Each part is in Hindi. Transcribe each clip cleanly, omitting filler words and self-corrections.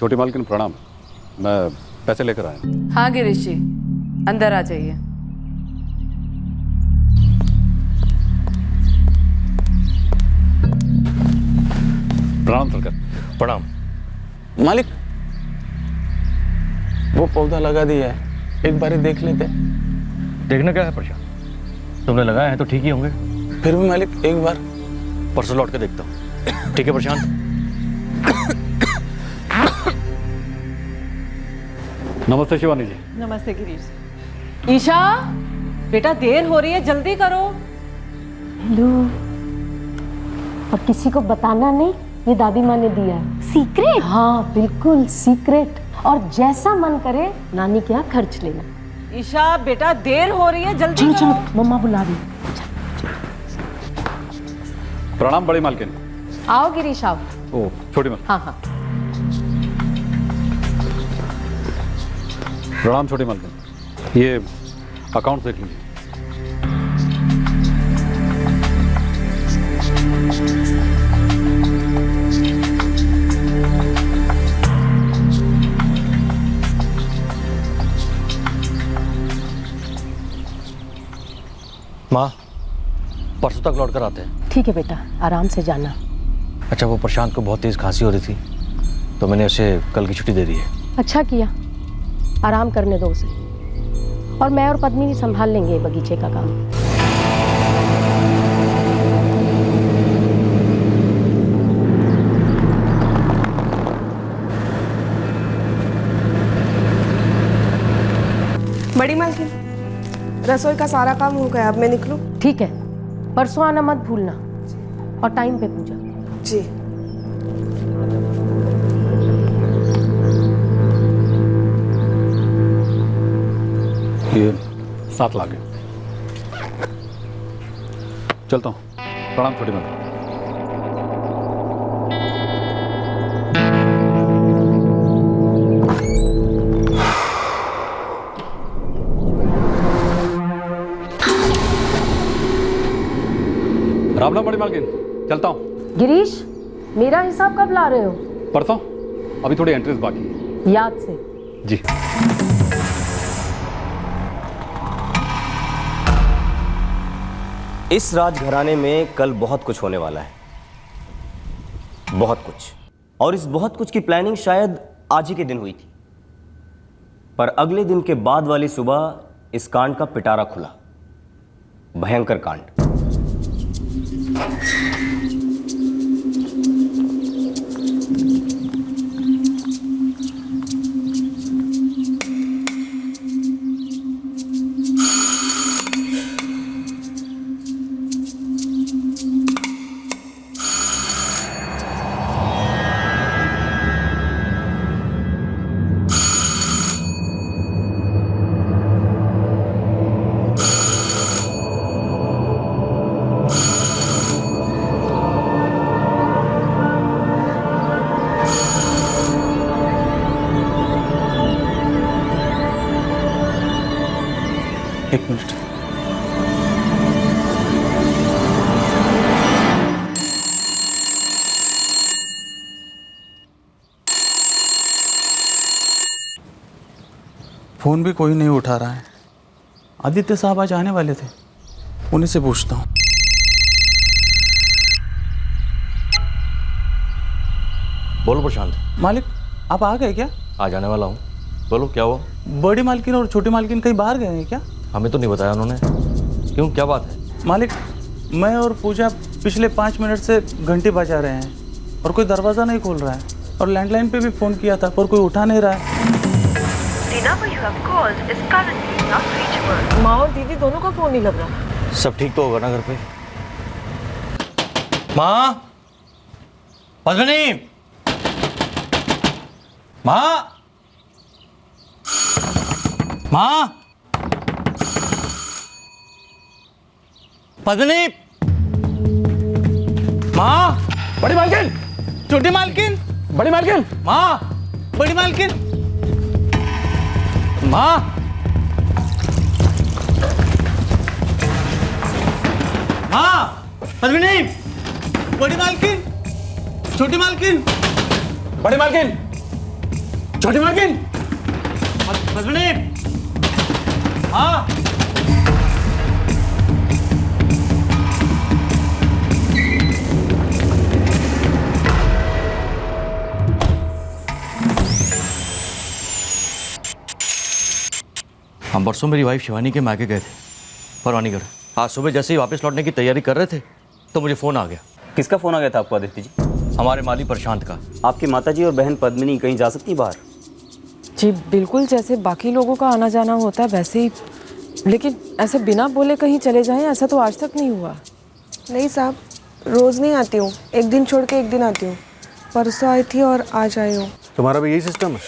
छोटी मालकिन प्रणाम, मैं पैसे लेकर आया। हाँ गिरीश जी, अंदर आ जाइए। प्रणाम सरकार। प्रणाम। मालिक, वो पौधा लगा दिया है, एक बार देख लेते। देखना क्या है प्रशांत, तुमने लगाया है तो ठीक ही होंगे। फिर भी मालिक एक बार। परसों लौट के देखता हूँ। ठीक है प्रशांत। नमस्ते शिवानी जी। नमस्ते गिरीश। ईशा बेटा, देर हो रही है, जल्दी करो। हेलो, अब किसी को बताना नहीं, ये दादी माँ ने दिया है। सीक्रेट? हाँ बिल्कुल सीक्रेट, और जैसा मन करे नानी के यहाँ खर्च लेना। ईशा बेटा, देर हो रही है, जल्दी चलो करो। चलो, मम्मा बुला रही। प्रणाम बड़ी मालकिन। आओ गिरीश आओ। ओ छोटी मालकिन। हाँ हाँ। प्रणाम छोटी मालकिन, ये अकाउंट देख लीजिए। माँ, परसों तक लौट कर आते हैं। ठीक है बेटा, आराम से जाना। अच्छा, वो प्रशांत को बहुत तेज खांसी हो रही थी तो मैंने उसे कल की छुट्टी दे दी है। अच्छा किया, आराम करने दो उसे, और मैं और पद्मिनी संभाल लेंगे बगीचे का काम। बड़ी मालकिन, रसोई का सारा काम हो गया, अब मैं निकलूं? ठीक है, परसों आना मत भूलना, और टाइम पे पूजा। जी। ये 7 लाख है। चलता हूँ। प्रणाम छोटी मालकिन। राम राम बड़ी मालकिन, चलता हूँ। गिरीश, मेरा हिसाब कब ला रहे हो? परसों, अभी थोड़ी एंट्रीज बाकी है। याद से। जी। इस राजघराने में कल बहुत कुछ होने वाला है, बहुत कुछ। और इस बहुत कुछ की प्लानिंग शायद आज ही के दिन हुई थी, पर अगले दिन के बाद वाली सुबह इस कांड का पिटारा खुला। भयंकर कांड। एक मिनट। फोन भी कोई नहीं उठा रहा है। आदित्य साहब आज आने वाले थे, उन्हीं से पूछता हूँ। बोलो प्रशांत। मालिक, आप आ गए क्या? आ जाने वाला हूँ। बोलो क्या हुआ? बड़ी मालकिन और छोटी मालकिन कहीं बाहर गए हैं क्या? हमें तो नहीं बताया उन्होंने। क्यों, क्या बात है? मालिक, मैं और पूजा पिछले 5 मिनट से घंटी बजा रहे हैं और कोई दरवाज़ा नहीं खोल रहा है, और लैंडलाइन पे भी फ़ोन किया था पर कोई उठा नहीं रहा है। माँ और दीदी दोनों का फोन नहीं लग रहा। सब ठीक तो होगा ना घर पे? माँ, पद्मिनी, माँ, माँ, पद्मिनी, माँ, बड़ी मालकिन, छोटी मालकिन, बड़ी मालकिन, माँ, बड़ी मालकिन, माँ, माँ, पद्मिनी, बड़ी मालकिन, छोटी मालकिन, बड़ी मालकिन, छोटी मार्किन पद्मिनी, हाँ हम परसों मेरी वाइफ शिवानी के मायके गए थे परवानीगढ़। आज सुबह जैसे ही वापस लौटने की तैयारी कर रहे थे तो मुझे फ़ोन आ गया। किसका फ़ोन आ गया था आपको आदित्य जी? हमारे माली प्रशांत का। आपकी माताजी और बहन पद्मिनी कहीं जा सकती बाहर? जी बिल्कुल, जैसे बाकी लोगों का आना जाना होता है वैसे ही, लेकिन ऐसे बिना बोले कहीं चले जाएं ऐसा तो आज तक नहीं हुआ। नहीं साहब, रोज़ नहीं आती हूँ, एक दिन छोड़ के एक दिन आती हूँ। परसों आई थी और आज आई हूँ। तुम्हारा भी यही सिस्टम है,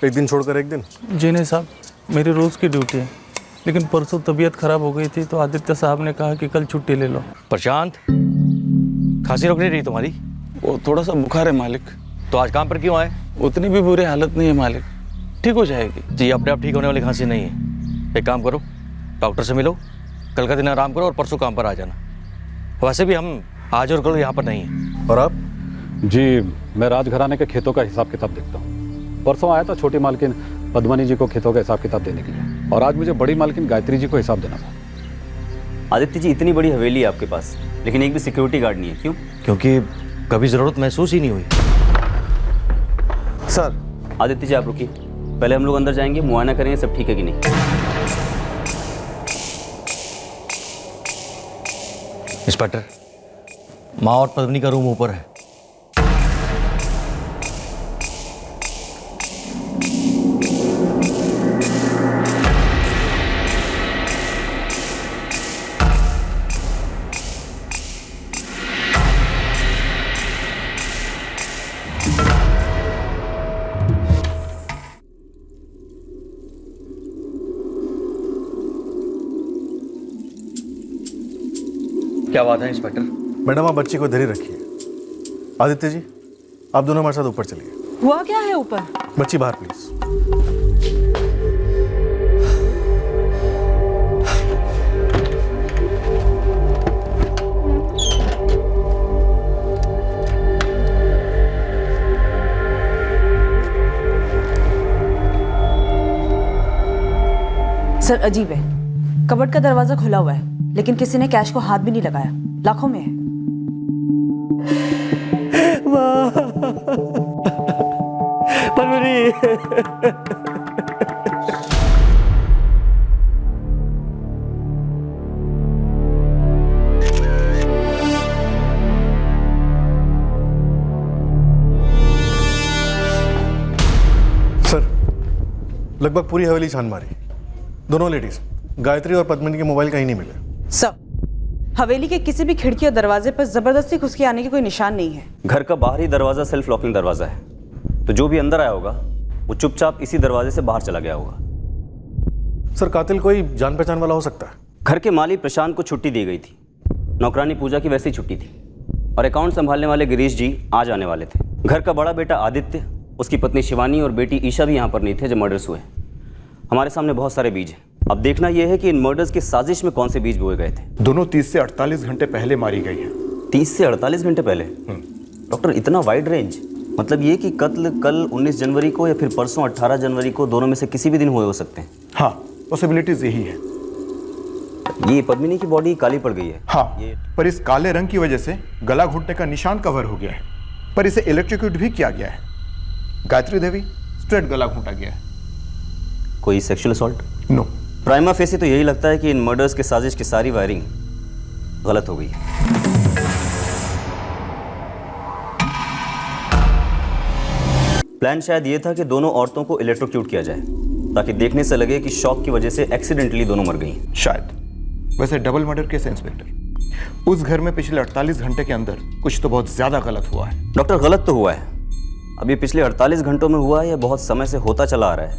एक दिन छोड़कर एक दिन? जी नहीं साहब, मेरी रोज़ की ड्यूटी है, लेकिन परसों तबीयत खराब हो गई थी तो आदित्य साहब ने कहा कि कल छुट्टी ले लो। प्रशांत, खांसी रुक नहीं रही तुम्हारी? वो थोड़ा सा बुखार है मालिक। तो आज काम पर क्यों आए? उतनी भी बुरी हालत नहीं है मालिक, ठीक हो जाएगी। तो ये अपने आप ठीक होने वाली खांसी नहीं है। एक काम करो, डॉक्टर से मिलो, कल का दिन आराम करो और परसों काम पर आ जाना। वैसे भी हम आज और कल यहाँ पर नहीं हैं। और आप? जी मैं राजघराने के खेतों का हिसाब किताब देखता हूँ। परसों आया था छोटी मालकिन पद्मनी जी को खेतों का हिसाब किताब देने के लिए, और आज मुझे बड़ी मालकिन गायत्री जी को हिसाब देना था। आदित्य जी, इतनी बड़ी हवेली है आपके पास, लेकिन एक भी सिक्योरिटी गार्ड नहीं है, क्यों? क्योंकि कभी ज़रूरत महसूस ही नहीं हुई। सर। आदित्य जी आप रुकिए, पहले हम लोग अंदर जाएंगे, मुआयना करेंगे सब ठीक है कि नहीं। इंस्पेक्टर, माँ और पद्मिनी का रूम ऊपर है। क्या बात है इंस्पेक्टर? मैडम आप बच्ची को इधर ही रखिए। आदित्य जी आप दोनों हमारे साथ ऊपर चलिए। हुआ क्या है ऊपर? बच्ची बाहर प्लीज। सर अजीब है, कबर्ड का दरवाजा खुला हुआ है लेकिन किसी ने कैश को हाथ भी नहीं लगाया, लाखों में है। सर लगभग पूरी हवेली छान मारी, दोनों लेडीज गायत्री और पद्मिनी के मोबाइल कहीं नहीं मिले। सर हवेली के किसी भी खिड़की और दरवाजे पर जबरदस्ती घुस के आने के कोई निशान नहीं है। घर का बाहरी दरवाजा सेल्फ लॉकिंग दरवाजा है, तो जो भी अंदर आया होगा वो चुपचाप इसी दरवाजे से बाहर चला गया होगा। सर कातिल कोई जान पहचान वाला हो सकता है? घर के माली प्रशांत को छुट्टी दी गई थी, नौकरानी पूजा की वैसी छुट्टी थी, और अकाउंट संभालने वाले गिरीश जी आज आने वाले थे। घर का बड़ा बेटा आदित्य, उसकी पत्नी शिवानी और बेटी ईशा भी यहाँ पर नहीं थे जब मर्डर्स हुए। हमारे सामने बहुत सारे बीज हैं, अब देखना यह है कि इन मर्डर्स की साजिश में कौन से बीज बोए गए थे। दोनों 30 से 48 घंटे पहले मारी गई है। 30 से 48 घंटे पहले? डॉक्टर इतना वाइड रेंज, मतलब ये कि कत्ल कल 19 जनवरी को या फिर परसों 18 जनवरी को, दोनों में से किसी भी दिन हुए हो सकते हैं। हाँ, पॉसिबिलिटीज यही है। ये पद्मिनी की बॉडी काली पड़ गई है। हाँ, पर इस काले रंग की वजह से गला घुटने का निशान कवर हो गया है, पर इसे इलेक्ट्रोक्यूट भी किया गया है। गायत्री देवी स्ट्रेट गला घुटा गया है। कोई sexual assault? No. Prima facie तो यही लगता है कि इन मर्डर्स के साजिश की सारी वायरिंग गलत हो गई है। प्लान शायद ये था कि दोनों औरतों को इलेक्ट्रोक्यूट किया जाए ताकि देखने से लगे कि शॉक की वजह से एक्सीडेंटली दोनों मर गई। शायद। वैसे डबल मर्डर केस है इंस्पेक्टर, उस घर में पिछले 48 घंटे के अंदर कुछ तो बहुत ज्यादा गलत हुआ है। डॉक्टर गलत तो हुआ है, अब ये पिछले 48 घंटों में हुआ है या बहुत समय से होता चला आ रहा है,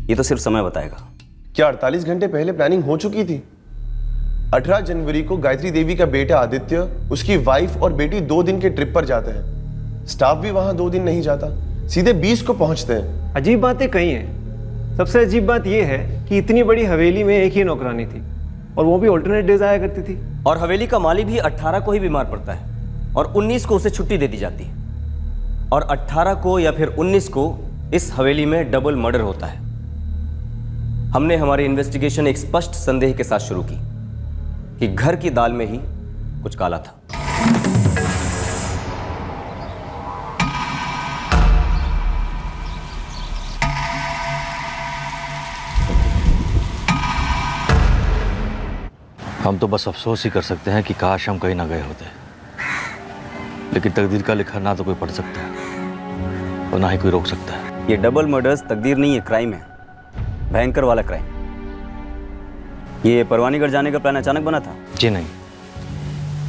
ये तो सिर्फ समय बताएगा। क्या 48 घंटे पहले प्लानिंग हो चुकी थी? 18 जनवरी को गायत्री देवी का बेटा आदित्य, उसकी वाइफ और बेटी 2 दिन के ट्रिप पर जाते हैं। स्टाफ भी वहां 2 दिन नहीं जाता, सीधे 20 को पहुंचते हैं। अजीब बातें कही हैं। सबसे अजीब बात यह है कि इतनी बड़ी हवेली में एक ही नौकरानी थी और वो भी ऑल्टरनेट डेज आया करती थी। और हवेली का माली भी 18 को ही बीमार पड़ता है और 19 को उसे छुट्टी दे दी जाती है, और 18 को या फिर 19 को इस हवेली में डबल मर्डर होता है। हमने हमारी इन्वेस्टिगेशन एक स्पष्ट संदेह के साथ शुरू की कि घर की दाल में ही कुछ काला था। हम तो बस अफसोस ही कर सकते हैं कि काश हम कहीं ना गए होते, लेकिन तकदीर का लिखा ना तो कोई पढ़ सकता है और ना ही कोई रोक सकता है। ये डबल मर्डर्स तकदीर नहीं है, क्राइम है, भयंकर वाला क्राइम। ये परवानीगढ़ जाने का प्लान अचानक बना था? जी नहीं,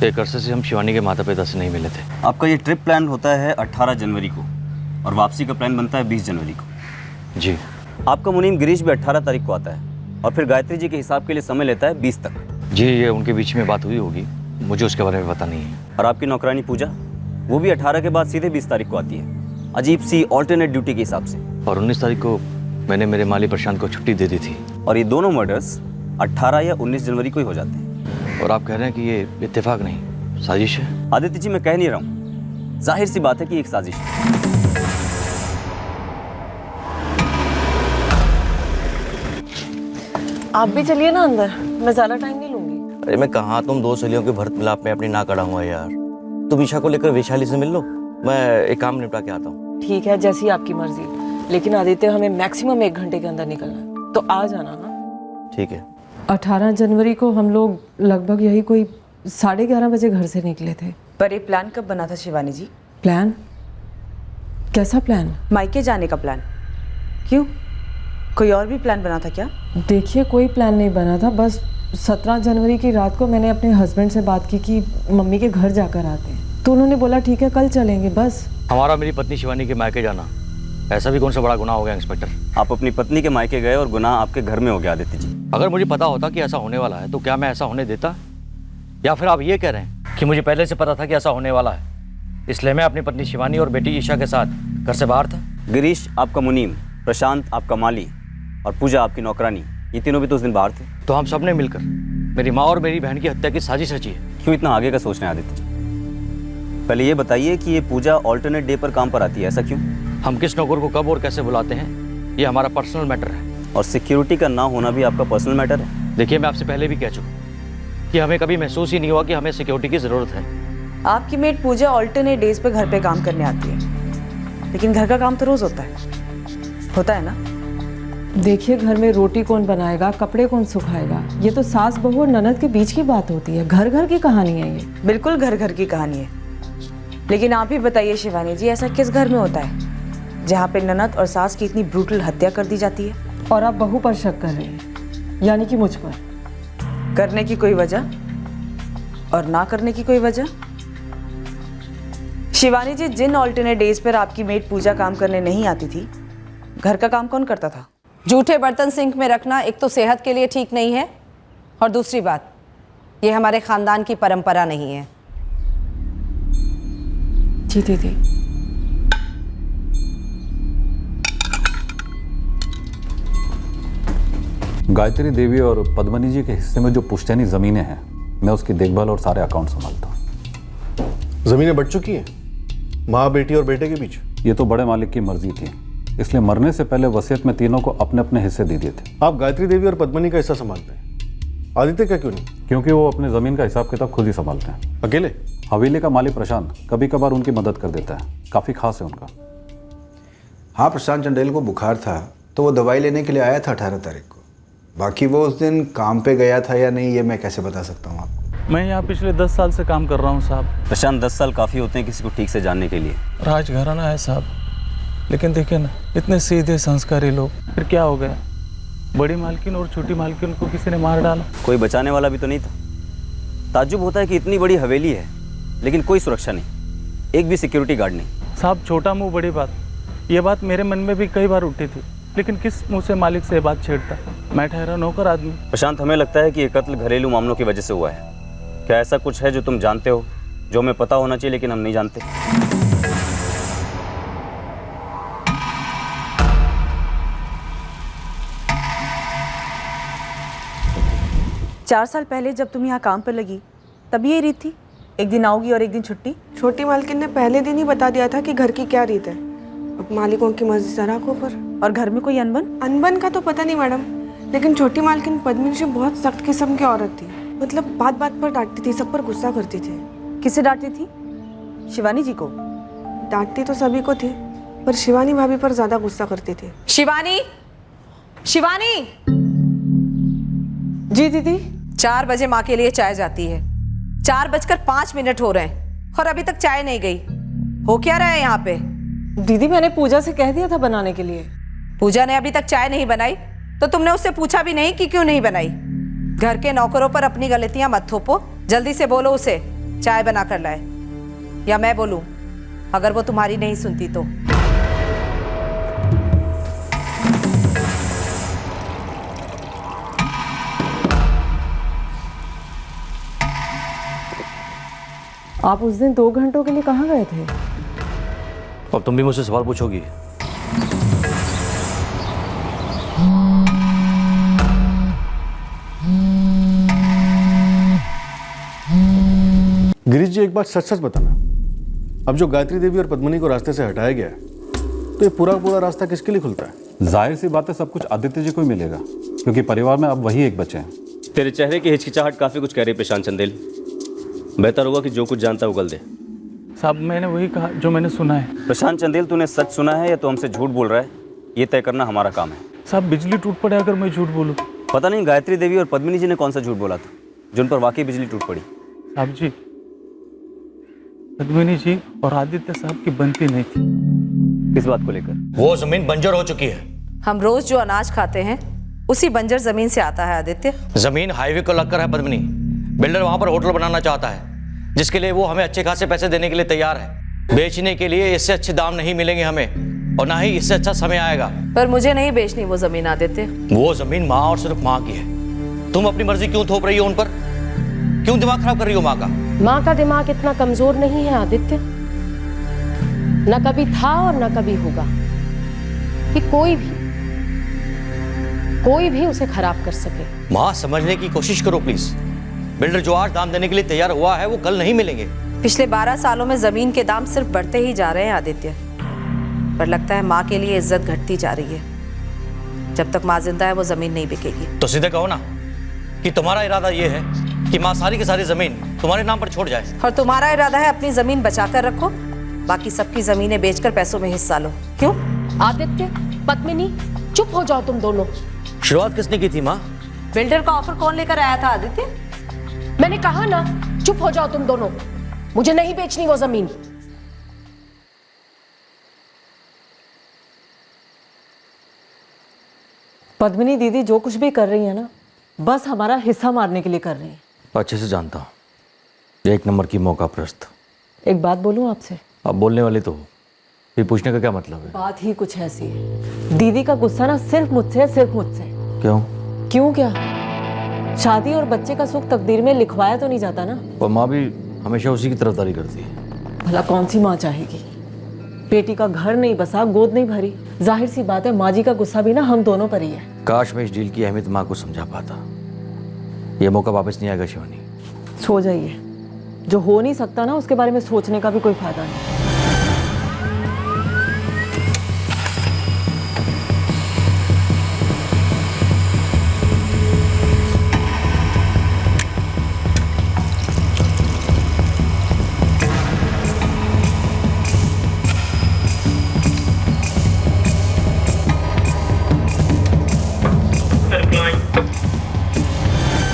एक अरसे से हम शिवानी के माता पिता से नहीं मिले थे। आपका ये ट्रिप प्लान होता है 18 जनवरी को और वापसी का प्लान बनता है 20 जनवरी को। जी। आपका मुनीम गिरीश भी 18 तारीख को आता है और फिर गायत्री जी के हिसाब के लिए समय लेता है 20 तक। जी, ये उनके बीच में बात हुई होगी, मुझे उसके बारे में पता नहीं है। और आपकी नौकरानी पूजा, वो भी 18 के बाद सीधे 20 तारीख को आती है, अजीब सी ऑल्टरनेट ड्यूटी के हिसाब से। और 19 तारीख को मैंने मेरे माली प्रशांत को छुट्टी दे दी थी। और ये दोनों मर्डर्स 18 या 19 जनवरी को ही हो जाते हैं। और आप कह रहे हैं कि ये इत्तेफाक नहीं, साजिश है? आदित्य जी, मैं कह नहीं रहा हूँ, जाहिर सी बात है कि एक साजिश है। आप भी चलिए ना अंदर, मैं ज़्यादा टाइम नहीं लूँगी। अरे मैं कहाँ, तुम दो सलियों के भरत मिलाप में अपनी नाक अड़ाऊंगा यार। तुम ईशा को लेकर वैशाली से मिल लो, मैं एक काम निपटा के आता हूँ। ठीक है, जैसी आपकी मर्जी, लेकिन आदित्य हमें मैक्सिमम 1 घंटे के अंदर निकलना है, तो आ जाना। हाँ ठीक है। 18 जनवरी को हम लोग लगभग यही कोई 11:30 बजे घर से निकले थे। पर ये प्लान कब बना था शिवानी जी? प्लान? कैसा प्लान? मायके जाने का प्लान। क्यों, कोई और भी प्लान बना था क्या? देखिए, कोई प्लान नहीं बना था, बस 17 जनवरी की रात को मैंने अपने हस्बैंड से बात की कि मम्मी के घर जाकर आते हैं, तो उन्होंने बोला ठीक है कल चलेंगे। बस हमारा मेरी पत्नी शिवानी के मायके जाना, ऐसा भी कौन सा बड़ा गुनाह हो गया इंस्पेक्टर? आप अपनी पत्नी के मायके गए और गुनाह आपके घर में हो गया आदित्य जी। अगर मुझे पता होता कि ऐसा होने वाला है तो क्या मैं ऐसा होने देता? या फिर आप ये कह रहे हैं कि मुझे पहले से पता था कि ऐसा होने वाला है, इसलिए मैं अपनी पत्नी शिवानी और बेटी ईशा के साथ घर से बाहर था? गिरीश आपका मुनीम, प्रशांत आपका माली और पूजा आपकी नौकरानी, ये तीनों भी तो उस दिन बाहर थे। तो हम सब ने मिलकर मेरी माँ और मेरी बहन की हत्या की साजिश रची है। क्यों इतना आगे का सोच रहे हैं आदित्य जी? पहले ये बताइए कि ये पूजा ऑल्टरनेट डे पर काम पर आती है, ऐसा क्यों? हम किस नौकर को कब और कैसे बुलाते हैं, ये हमारा पर्सनल मैटर है। और सिक्योरिटी का ना होना भी आपका पर्सनल मैटर है? देखिए, मैं आपसे पहले भी कह चुका कि हमें कभी महसूस ही नहीं हुआ कि हमें सिक्योरिटी की ज़रूरत है। आपकी मेड पूजा ऑल्टरनेट डेज पे घर पे काम करने आती है, लेकिन घर का काम तो रोज होता है ना? देखिए, घर में रोटी कौन बनाएगा, कपड़े कौन सुखाएगा, ये तो सास बहू और ननद के बीच की बात होती है। घर घर की कहानी है ये। बिल्कुल घर घर की कहानी है, लेकिन आप ही बताइए शिवानी जी, ऐसा किस घर में होता है जहाँ पे ननद और सास की इतनी ब्रूटल हत्या कर दी जाती है? और आप बहू पर शक कर रहे हैं, यानी कि मुझ पर? करने की कोई वजह और ना करने की कोई वजह? शिवानी जी, जिन ऑल्टरनेट डेज पर आपकी मेड पूजा काम करने नहीं आती थी, घर का काम कौन करता था? जूठे बर्तन सिंक में रखना एक तो सेहत के लिए ठीक नहीं है, और दूसरी बात, ये हमारे खानदान की परंपरा नहीं है। जी दीदी। गायत्री देवी और पद्मनी जी के हिस्से में जो पुश्तैनी ज़मीनें हैं, मैं उसकी देखभाल और सारे अकाउंट संभालता हूँ। ज़मीनें बढ़ चुकी हैं माँ, बेटी और बेटे के बीच? ये तो बड़े मालिक की मर्जी थी, इसलिए मरने से पहले वसीयत में तीनों को अपने अपने हिस्से दे दिए थे। आप गायत्री देवी और पद्मनी का हिस्सा संभालते हैं, आदित्य का क्यों नहीं? क्योंकि वो अपनी ज़मीन का हिसाब किताब खुद ही संभालते हैं। अकेले? हवेली का मालिक प्रशांत कभी कभार उनकी मदद कर देता है, काफ़ी खास है उनका। हाँ, प्रशांत चंडेल को बुखार था तो वो दवाई लेने के लिए आया था 18 तारीख को। बाकी वो उस दिन काम पे गया था या नहीं, ये मैं कैसे बता सकता हूँ आपको? मैं यहाँ पिछले 10 साल से काम कर रहा हूँ साहब। प्रशांत, 10 साल काफ़ी होते हैं किसी को ठीक से जानने के लिए। राजघराना है साहब, लेकिन देखिए ना, इतने सीधे संस्कारी लोग, फिर क्या हो गया? बड़ी मालकिन और छोटी मालकिन को किसी ने मार डाला। कोई बचाने वाला भी तो नहीं था। ताज्जुब होता है कि इतनी बड़ी हवेली है लेकिन कोई सुरक्षा नहीं, एक भी सिक्योरिटी गार्ड नहीं। साहब, छोटा मुंह बड़ी बात, ये बात मेरे मन में भी कई बार उठी थी, लेकिन किस मुंह से मालिक से बात छेड़ता? मैं ठहरा नौकर आदमी। प्रशांत, हमें लगता है कि ये कत्ल घरेलू मामलों की वजह से हुआ है। क्या ऐसा कुछ है जो तुम जानते हो, जो हमें पता होना चाहिए लेकिन हम नहीं जानते? 4 साल पहले जब तुम यहाँ काम पर लगी तभी ये रीत थी, एक दिन आओगी और एक दिन छुट्टी? छोटी मालकिन ने पहले दिन ही बता दिया था कि घर की क्या रीत है। अब मालिकों की मर्जी जरा को पर। और घर में कोई अनबन? अनबन का तो पता नहीं मैडम, लेकिन छोटी मालकिन पद्मिनी जी बहुत सख्त किस्म की औरत थी। मतलब बात बात पर डांटती थी, सब पर गुस्सा करती थी। किसे डांटती थी? शिवानी जी को? डांटती तो सभी को थी, पर शिवानी भाभी पर ज्यादा गुस्सा करती थी। शिवानी, शिवानी। जी दीदी। 4 बजे माँ के लिए चाय जाती है, 4:05 हो रहे हैं और अभी तक चाय नहीं गई। हो क्या रहा है यहाँ पे? दीदी मैंने पूजा से कह दिया था बनाने के लिए। पूजा ने अभी तक चाय नहीं बनाई तो तुमने उससे पूछा भी नहीं कि क्यों नहीं बनाई? घर के नौकरों पर अपनी गलतियां मत थोपो, जल्दी से बोलो उसे चाय बना कर लाए, या मैं बोलूं अगर वो तुम्हारी नहीं सुनती तो। आप उस दिन 2 घंटों के लिए कहाँ गए थे? अब तुम भी मुझसे सवाल पूछोगी? गिरीश जी, एक बात सच सच बताना, अब जो गायत्री देवी और पद्मिनी को रास्ते से हटाया गया है, तो ये पूरा पूरा रास्ता किसके लिए खुलता है? जाहिर सी बात है सब कुछ आदित्य जी को ही मिलेगा, क्योंकि परिवार में अब वही एक बचे हैं। तेरे चेहरे की हिचकिचाहट काफी कुछ कह रही है प्रशांत चंदेल। बेहतर होगा कि जो कुछ जानता है उगल दे। साहब मैंने वही कहा जो मैंने सुना है। प्रशांत चंदेल, तूने सच सुना है या तो हमसे झूठ बोल रहा है, ये तय करना हमारा काम है। साहब बिजली टूट पड़े अगर मैं झूठ बोलूँ? पता नहीं गायत्री देवी और पद्मिनी जी ने कौन सा झूठ बोला था जो उन पर वाकई बिजली टूट पड़ी। साहब जी, पद्मिनी जी और आदित्य साहब की बनती नहीं थी। किस बात को लेकर? वो जमीन बंजर हो चुकी है। हम रोज जो अनाज खाते हैं उसी बंजर जमीन से आता है आदित्य। जमीन हाईवे को लगकर है पद्मिनी। बिल्डर वहां पर होटल बनाना चाहता है, जिसके लिए वो हमें अच्छे खासे पैसे देने के लिए तैयार है। बेचने के लिए इससे अच्छे दाम नहीं मिलेंगे हमें, और ना ही इससे अच्छा समय आएगा। पर मुझे नहीं बेचनी वो जमीन आदित्य। वो जमीन माँ और सिर्फ माँ की है। तुम अपनी मर्जी क्यों थोप रही हो उन पर? क्यों दिमाग खराब कर रही हो माँ का? माँ का दिमाग इतना कमजोर नहीं है आदित्य, न कभी था और न कभी होगा कि कोई भी उसे खराब कर सके। माँ, समझने की कोशिश करो प्लीज। बिल्डर जो आज दाम देने के लिए तैयार हुआ है वो कल नहीं मिलेंगे। पिछले 12 सालों में जमीन के दाम सिर्फ बढ़ते ही जा रहे हैं आदित्य, पर लगता है माँ के लिए इज्जत घटती जा रही है। जब तक माँ जिंदा है वो जमीन नहीं बिकेगी। तो सीधे कहो ना कि तुम्हारा इरादा ये है कि माँ सारी की सारी जमीन तुम्हारे नाम पर छोड़ जाए, और तुम्हारा इरादा है अपनी जमीन बचा कर रखो, बाकी सबकी जमीनें बेचकर पैसों में हिस्सा लो। क्यों? आदित्य, पद्मिनी, चुप हो जाओ तुम दोनों। शुरुआत किसने की थी माँ? बिल्डर का ऑफर कौन लेकर आया था आदित्य? मैंने कहा ना, चुप हो जाओ तुम दोनों। मुझे नहीं बेचनी वो जमीन। पद्मिनी दीदी जो कुछ भी कर रही है ना, बस हमारा हिस्सा मारने के लिए कर रही है। अच्छे से जानता हूँ। 1 नंबर की मौका प्रस्त। एक बात बोलूं आपसे? अब बोलने वाले तो हो, फिर पूछने का क्या मतलब है? बात ही कुछ ऐसी है, दीदी का गुस्सा ना सिर्फ मुझसे है, सिर्फ मुझसे। क्यों? क्यों क्या? शादी और बच्चे का सुख तकदीर में लिखवाया तो नहीं जाता ना। और माँ भी हमेशा उसी की तरफदारी करती है। भला कौन सी माँ चाहेगी? बेटी का घर नहीं बसा, गोद नहीं भरी, जाहिर सी बात है माँ जी का गुस्सा भी ना हम दोनों पर ही है। काश मैं इस डील की अहमियत माँ को समझा पाता। ये मौका वापस नहीं आएगा शिवानी। सो जाइए, जो हो नहीं सकता ना उसके बारे में सोचने का भी कोई फायदा नहीं।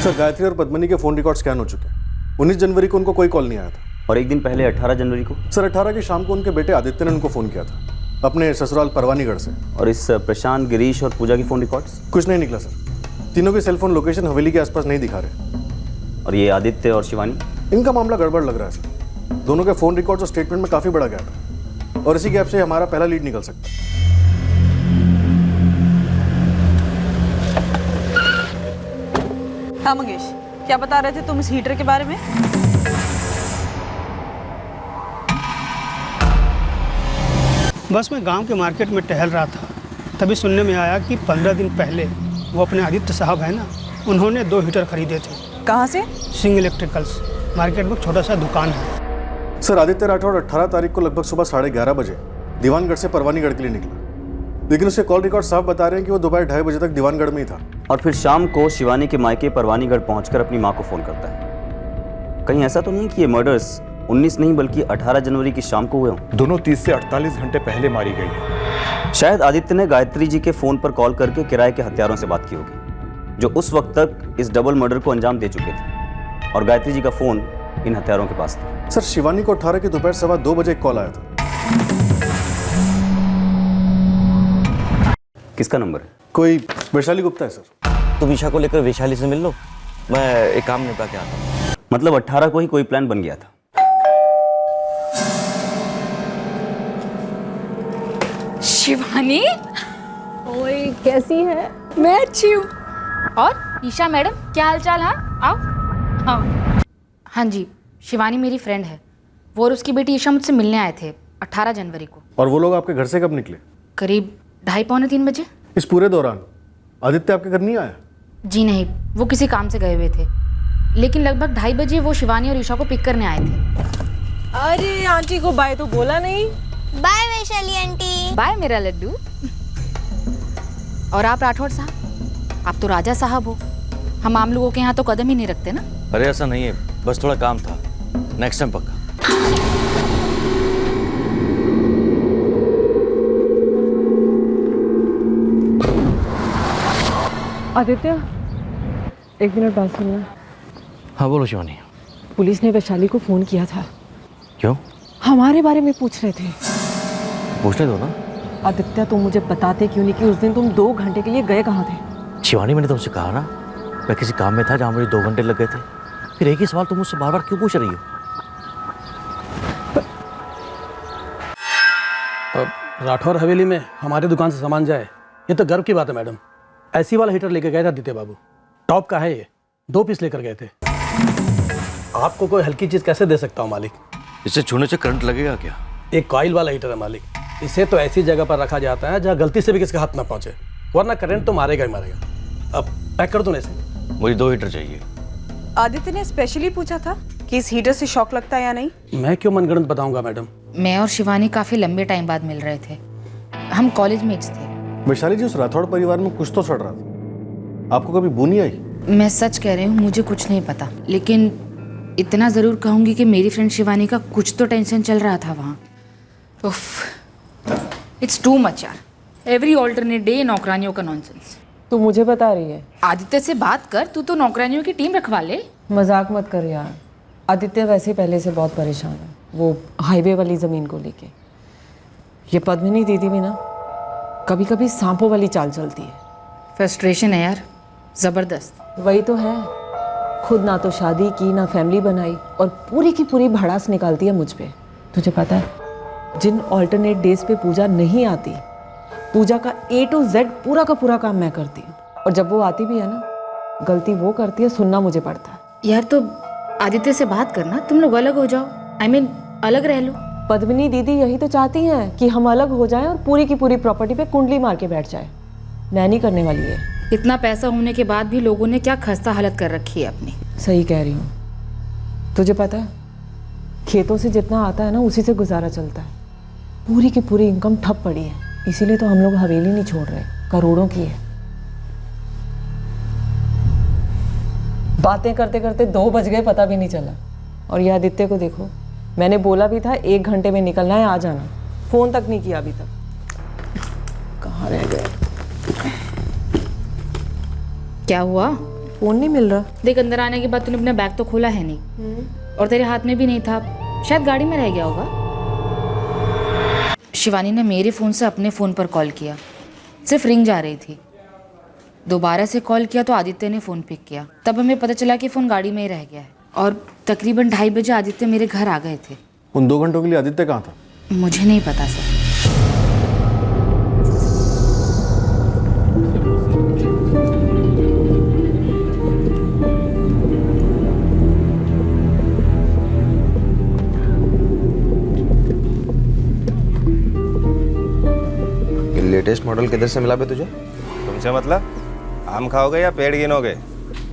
सर, गायत्री और पद्मिनी के फ़ोन रिकॉर्ड स्कैन हो चुके हैं। 19 जनवरी को उनको कोई कॉल नहीं आया था। और एक दिन पहले 18 जनवरी को? सर, 18 की शाम को उनके बेटे आदित्य ने उनको फ़ोन किया था, अपने ससुराल परवानीगढ़ से। और इस प्रशांत, गिरीश और पूजा की फ़ोन रिकॉर्ड्स? कुछ नहीं निकला सर। तीनों की सेलफोन लोकेशन हवेली के आसपास नहीं दिखा रहे। और ये आदित्य और शिवानी? इनका मामला गड़बड़ लग रहा है सर। दोनों के फ़ोन रिकॉर्ड्स और स्टेटमेंट में काफ़ी बड़ा गैप है, और इसी गैप से हमारा पहला लीड निकल सकता है। हाँ मंगेश, क्या बता रहे थे तुम इस हीटर के बारे में? बस मैं गांव के मार्केट में टहल रहा था, तभी सुनने में आया कि 15 दिन पहले वो अपने आदित्य साहब है ना, उन्होंने 2 हीटर खरीदे थे। कहाँ से? सिंह इलेक्ट्रिकल्स। मार्केट में छोटा सा दुकान है। सर, आदित्य राठौड़ 18 तारीख को लगभग सुबह 11:30 बजे दीवानगढ़ से परवानीगढ़ के लिए निकला, लेकिन उसके कॉल रिकॉर्ड साफ बता रहे हैं कि वो दोपहर 2:30 बजे तक दीवानगढ़ में ही था। और फिर शाम को शिवानी के मायके परवानीगढ़ पहुंचकर अपनी मां को फोन करता है। कहीं ऐसा तो नहीं कि ये मर्डर्स 19 नहीं बल्कि 18 जनवरी की शाम को हुए हों? दोनों 30 से 48 घंटे पहले मारी गई है। शायद आदित्य ने गायत्री जी के फोन पर कॉल करके किराए के हत्यारों से बात की होगी, जो उस वक्त तक इस डबल मर्डर को अंजाम दे चुके थे, और गायत्री जी का फोन इन हत्यारों के पास था। सर, शिवानी को 18 की दोपहर 2:15 बजे एक कॉल आया था। किसका नंबर है? कोई वैशाली गुप्ता है सर। तुम ईशा को लेकर वैशाली से मिल लो, मैं एक काम निपटा के आता हूँ। मतलब 18 को ही कोई प्लान बन गया था। शिवानी, ओए कैसी है? मैं अच्छी हूँ। और ईशा मैडम, क्या हालचाल? हाँ आओ। हाँ हाँ जी, शिवानी मेरी फ्रेंड है। वो और उसकी बेटी ईशा मुझसे मिलने आए थे 18 जनवरी को। और वो लोग आपके घर से कब निकले? करीब 2:30-3 बजे। इस पूरे दौरान आदित्य आपके घर नहीं आया? जी नहीं, वो किसी काम से गए हुए थे, लेकिन लगभग 2:30 बजे वो शिवानी और ईशा को पिक करने आए थे। अरे आंटी को बाय तो बोला नहीं। Bye Vaishali aunty. बाय मेरा लड्डू। और आप राठौड़ साहब, आप तो राजा साहब हो, हम आम लोगों के यहाँ तो कदम ही नहीं रखते ना। अरे ऐसा नहीं है, बस थोड़ा काम था, नेक्स्ट टाइम पक्का। आदित्य, एक मिनट बात सुनना। हाँ बोलो शिवानी। पुलिस ने वैशाली को फोन किया था। क्यों? हमारे बारे में पूछ रहे थे। पूछने दो ना। आदित्य, तुम मुझे बताते क्यों नहीं कि उस दिन तुम 2 घंटे के लिए गए कहाँ थे? शिवानी, मैंने तुमसे कहा ना, मैं किसी काम में था जहाँ मुझे 2 घंटे लग गए थे। फिर एक ही सवाल तुम मुझसे बार बार क्यों पूछ रही हो? राठौर हवेली में हमारे दुकान से सामान जाए, ये तो गर्व की बात है मैडम। ऐसी वाला हीटर लेकर गए थे आदित्य बाबू, टॉप का है ये, 2 पीस लेकर गए थे। आपको कोई हल्की चीज़ कैसे दे सकता हूँ मालिक? इसे छूने से करंट लगेगा क्या? एक कॉइल वाला हीटर है मालिक, इसे तो ऐसी जगह पर रखा जाता है जहाँ गलती से भी किसके हाथ ना पहुँचे, वरना करंट तो मारेगा ही मारेगा। अब पैक कर दो ना इसे। मुझे 2 हीटर चाहिए। आदित्य ने स्पेशली पूछा था कि इस हीटर से शॉक लगता है या नहीं। मैं क्यों मनगढ़ंत बताऊंगा मैडम? मैं और शिवानी काफी लंबे टाइम बाद मिल रहे थे, हम कॉलेज मेट्स थे। वैशाली जी, उस राठौड़ परिवार में कुछ तो चढ़ रहा था, आपको कभी बू नहीं आई? मैं सच कह रही हूँ, मुझे कुछ नहीं पता, लेकिन इतना जरूर कहूंगी कि मेरी फ्रेंड शिवानी का कुछ तो टेंशन चल रहा था वहाँ। इट्स टू मच यार, एवरी ऑल्टरनेट डे नौकरानियों का नॉनसेंस। तू मुझे बता रही है? आदित्य से बात कर, तू तो नौकरानियों की टीम रखवा ले। मजाक मत कर यार, आदित्य वैसे पहले से बहुत परेशान है, वो हाईवे वाली ज़मीन को लेके। ये पद्मिनी दीदी भी ना कभी कभी सांपों वाली चाल चलती है। फ्रस्ट्रेशन है यार, ज़बरदस्त। वही तो है, खुद ना तो शादी की ना फैमिली बनाई, और पूरी की पूरी भड़ास निकालती है मुझ पे। तुझे पता है, जिन ऑल्टरनेट डेज पे पूजा नहीं आती, पूजा का A to Z पूरा का पूरा काम मैं करती हूँ, और जब वो आती भी है ना, गलती वो करती है, सुनना मुझे पड़ता है। यार तो आदित्य से बात करना, तुम लोग अलग हो जाओ, I mean, अलग रह लो। पद्मिनी दीदी यही तो चाहती हैं कि हम अलग हो जाएं और पूरी की पूरी प्रॉपर्टी पे कुंडली मार के बैठ जाए। मैं नहीं करने वाली है। इतना पैसा होने के बाद भी लोगों ने क्या खस्ता हालत कर रखी है अपनी। सही कह रही हूँ। तुझे पता है, खेतों से जितना आता है ना, उसी से गुजारा चलता है। पूरी की पूरी इनकम ठप पड़ी है, इसीलिए तो हम लोग हवेली नहीं छोड़ रहे, करोड़ों की है। बातें करते करते 2 बज गए, पता भी नहीं चला। और ये आदित्य को देखो, मैंने बोला भी था 1 घंटे में निकलना है, आ जाना। फोन तक नहीं किया अभी तक। कहाँ रह गए? क्या हुआ? फोन नहीं मिल रहा। देख, अंदर आने के बाद तूने अपना बैग तो खोला है नहीं, और तेरे हाथ में भी नहीं था, शायद गाड़ी में रह गया होगा। शिवानी ने मेरे फ़ोन से अपने फ़ोन पर कॉल किया, सिर्फ रिंग जा रही थी। दोबारा से कॉल किया तो आदित्य ने फ़ोन पिक किया, तब हमें पता चला कि फ़ोन गाड़ी में ही रह गया है। और तकरीबन 2:30 बजे आदित्य मेरे घर आ गए थे। उन 2 घंटों के लिए आदित्य कहाँ था? मुझे नहीं पता सर। लेटेस्ट मॉडल किधर से मिला बे तुझे? तुमसे मतलब? आम खाओगे या पेड़ गिनोगे?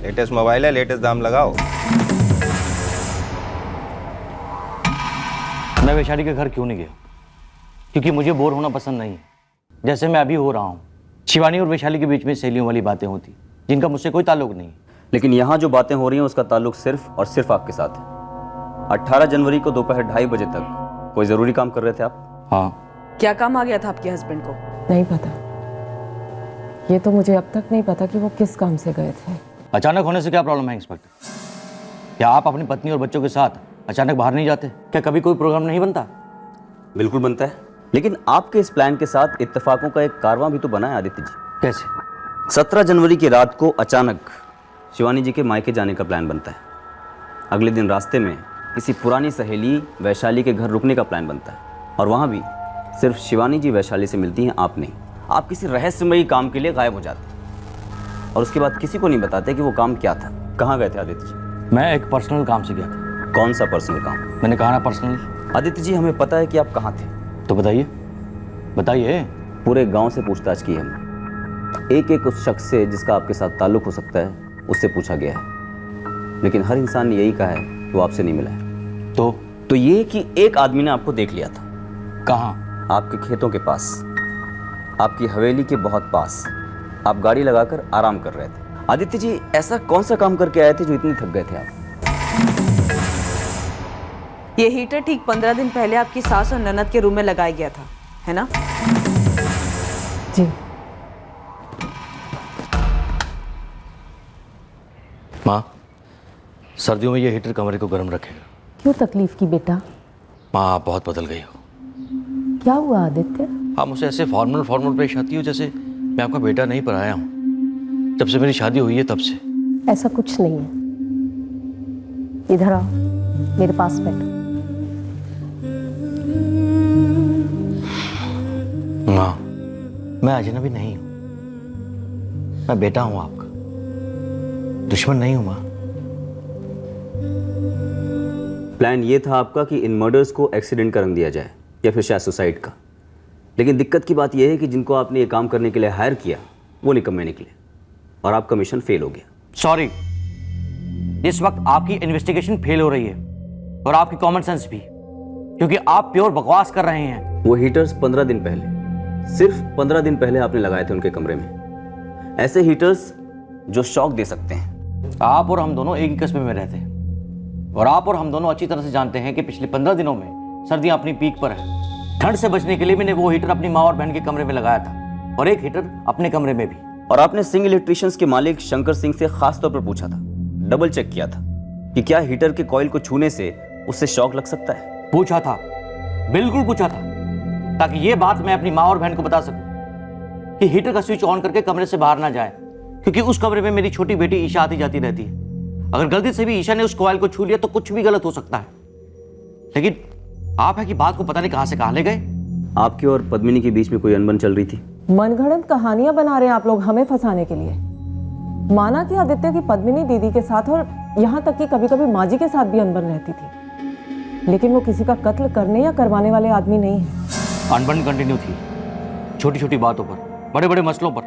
लेटेस्ट मोबाइल है, लेटेस्ट दाम लगाओ। मैं वैशाली के घर क्यों नहीं गया? क्योंकि मुझे बोर होना पसंद नहीं है, जैसे मैं अभी हो रहा हूँ। शिवानी और वैशाली के बीच में सहेलियों वाली बातें होती जिनका मुझसे कोई ताल्लुक नहीं है। लेकिन यहाँ जो बातें हो रही हैं उसका ताल्लुक सिर्फ और सिर्फ आपके साथ है। 18 जनवरी को दोपहर 2:30 बजे तक कोई ज़रूरी काम कर रहे थे आप? हाँ। क्या काम आ गया था आपके हस्बैंड को? नहीं पता, ये तो मुझे अब तक नहीं पता कि वो किस काम से गए थे। अचानक होने से क्या प्रॉब्लम है इंस्पेक्टर? क्या आप अपनी पत्नी और बच्चों के साथ अचानक बाहर नहीं जाते? क्या कभी कोई प्रोग्राम नहीं बनता? बिल्कुल बनता है, लेकिन आपके इस प्लान के साथ इत्तेफाकों का एक कारवां भी तो बना है आदित्य जी। कैसे? 17 जनवरी की रात को अचानक शिवानी जी के मायके जाने का प्लान बनता है। अगले दिन रास्ते में किसी पुरानी सहेली वैशाली के घर रुकने का प्लान बनता है और वहाँ भी सिर्फ शिवानी जी वैशाली से मिलती हैं, आप नहीं। आप किसी रहस्यमयी काम के लिए गायब हो जाते हैं और उसके बाद किसी को नहीं बताते कि वो काम क्या था। कहाँ गए थे आदित्य जी? मैं एक पर्सनल काम से गया था। कौन सा पर्सनल काम? मैंने कहा ना पर्सनल। आदित्य जी हमें पता है कि आप कहाँ थे। तो बताइए बताइए। पूरे गांव से पूछताछ की हमने, एक एक उस शख्स से जिसका आपके साथ ताल्लुक हो सकता है उससे पूछा गया है, लेकिन हर इंसान ने यही कहा है कि वो आपसे नहीं मिला है। तो ये कि एक आदमी ने आपको देख लिया था। कहाँ? आपके खेतों के पास, आपकी हवेली के बहुत पास। आप गाड़ी लगाकर आराम कर रहे थे। आदित्य जी ऐसा कौन सा काम करके आए थे जो इतने थक गए थे आप? ये हीटर ठीक 15 दिन पहले आपकी सास और ननद के रूम में लगाया गया था, है ना? जी। माँ, सर्दियों में ये हीटर कमरे को गर्म रखेगा। क्यों तकलीफ की बेटा? माँ आप बहुत बदल गई हो। क्या हुआ आदित्य? आप मुझसे ऐसे फॉर्मल पेश आती हो जैसे मैं आपका बेटा नहीं पराया हूँ। जब से मेरी शादी हुई है तब से। ऐसा कुछ नहीं है। इधर आओ, मेरे पास बैठो। माँ, मैं अजनबी नहीं हूँ, मैं बेटा हूँ आपका, दुश्मन नहीं हूँ। माँ, प्लान ये था आपका कि इन मर्डर्स को एक्सीडेंट का रंग दिया जाए या फिर शायद सुसाइड का। लेकिन दिक्कत की बात यह है कि जिनको आपने ये काम करने के लिए हायर किया वो निकम्मे निकले और आपका मिशन फेल हो गया। सॉरी, इस वक्त आपकी इन्वेस्टिगेशन फेल हो रही है और आपकी कॉमन सेंस भी, क्योंकि आप प्योर बकवास कर रहे हैं। वो हीटर्स 15 दिन पहले, सिर्फ 15 दिन पहले आपने लगाए थे उनके कमरे में। ऐसे हीटर्स जो शॉक दे सकते हैं। आप और हम दोनों एक ही कस्बे में रहते हैं और आप और हम दोनों अच्छी तरह से जानते हैं कि पिछले 15 दिनों में सर्दियां अपनी पीक पर है। ठंड से बचने के लिए मैंने वो हीटर अपनी माँ और बहन के कमरे में लगाया था और एक हीटर अपने कमरे में भी। और आपने सिंह इलेक्ट्रिशियंस के मालिक शंकर सिंह से खास तौर पर पूछा था, डबल चेक किया था कि क्या हीटर के कॉइल को छूने से उससे शॉक लग सकता है। पूछा था, बिल्कुल पूछा था, ताकि ये बात मैं अपनी माँ और बहन को बता सकूं कि हीटर का स्विच ऑन करके कमरे से बाहर ना जाए, क्योंकि उस कमरे में मेरी छोटी बेटी ईशा आती जाती रहती है। अगर गलती से भी ईशा ने उस कॉइल को छू लिया तो कुछ भी गलत हो सकता है। लेकिन आप है कि बात को पता नहीं कहां से कहां ले गए। आपके और पद्मिनी के बीच में कोई अनबन चल रही थी? मनगढ़ंत कहानियां बना रहे हैं आप लोग हमें फंसाने के लिए। माना कि आदित्य की पद्मिनी दीदी के साथ और यहाँ तक कि कभी कभी माँ जी के साथ भी अनबन रहती थी, लेकिन वो किसी का कत्ल करने या करवाने वाले आदमी नहीं है। अनबन कंटिन्यू थी, छोटी छोटी बातों पर, बड़े बड़े मसलों पर